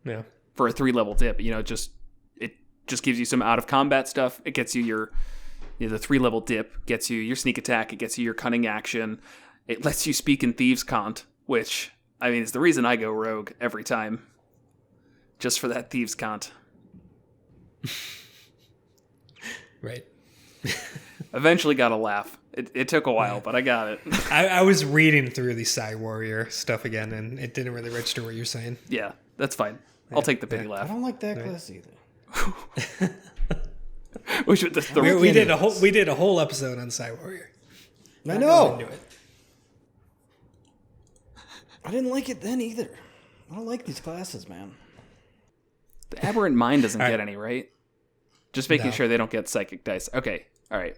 Yeah. For a 3-level dip, it just gives you some out of combat stuff. It gets you the 3-level dip, gets you your sneak attack, it gets you your cunning action. It lets you speak in Thieves' Cant, which I mean, it's the reason I go rogue every time. Just for that thieves' cont. Right. Eventually got a laugh. It took a while, but I got it. I was reading through the Psy Warrior stuff again, and it didn't really register what you're saying. Yeah, that's fine. I'll take the pity laugh. I don't like that class either. We did a whole episode on Psy Warrior. I know. I didn't like it then either. I don't like these classes, man. The Aberrant Mind doesn't get any, right? Just making sure they don't get Psychic Dice. Okay, all right.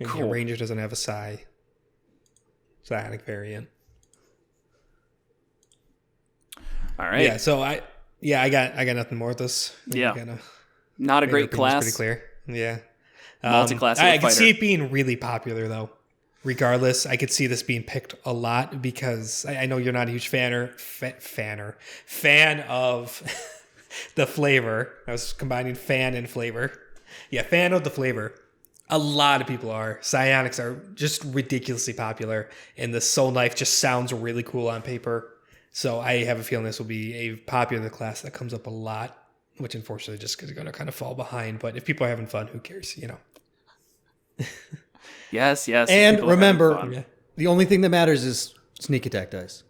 Cool. Ranger doesn't have a psionic variant. All right. Yeah, so I got nothing more with this. Yeah. Not a great class. Pretty clear. Yeah. Multiclass. I could see it being really popular though. Regardless, I could see this being picked a lot because I know you're not a huge fan of the flavor. I was combining fan and flavor. Yeah, fan of the flavor. A lot of people are. Psionics are just ridiculously popular, and the Soulknife just sounds really cool on paper. So I have a feeling this will be a popular class that comes up a lot, which unfortunately just is going to kind of fall behind. But if people are having fun, who cares, you know? Yes. And remember, the only thing that matters is sneak attack dice.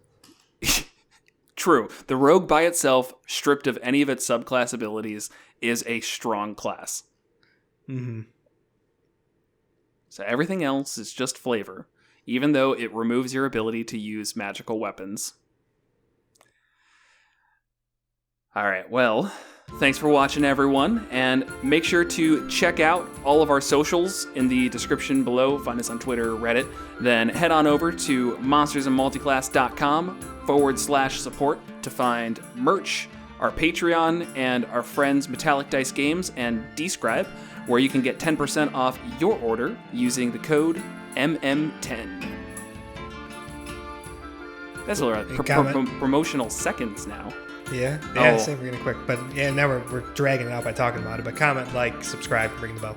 True. The rogue by itself, stripped of any of its subclass abilities, is a strong class. Mm-hmm. So everything else is just flavor, even though it removes your ability to use magical weapons. All right, well, thanks for watching, everyone, and make sure to check out all of our socials in the description below. Find us on Twitter, Reddit. Then head on over to monstersandmulticlass.com/support to find merch, our Patreon, and our friends Metallic Dice Games and Describe, where you can get 10% off your order using the code MM10. That's a lot of promotional seconds now. Yeah, same for getting quick. But yeah, now we're dragging it out by talking about it. But comment, like, subscribe, ring the bell.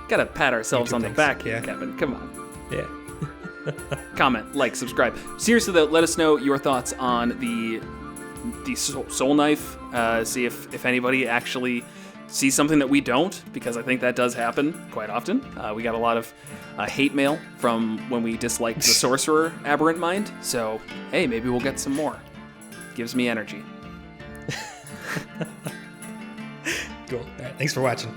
Gotta pat ourselves on the back here, yeah. Kevin. Come on. Yeah. Comment, like, subscribe. Seriously, though, let us know your thoughts on the Soulknife. See if anybody actually sees something that we don't, because I think that does happen quite often. We got a lot of hate mail from when we disliked the Sorcerer Aberrant Mind. So, hey, maybe we'll get some more. Gives me energy. Cool. All right, thanks for watching.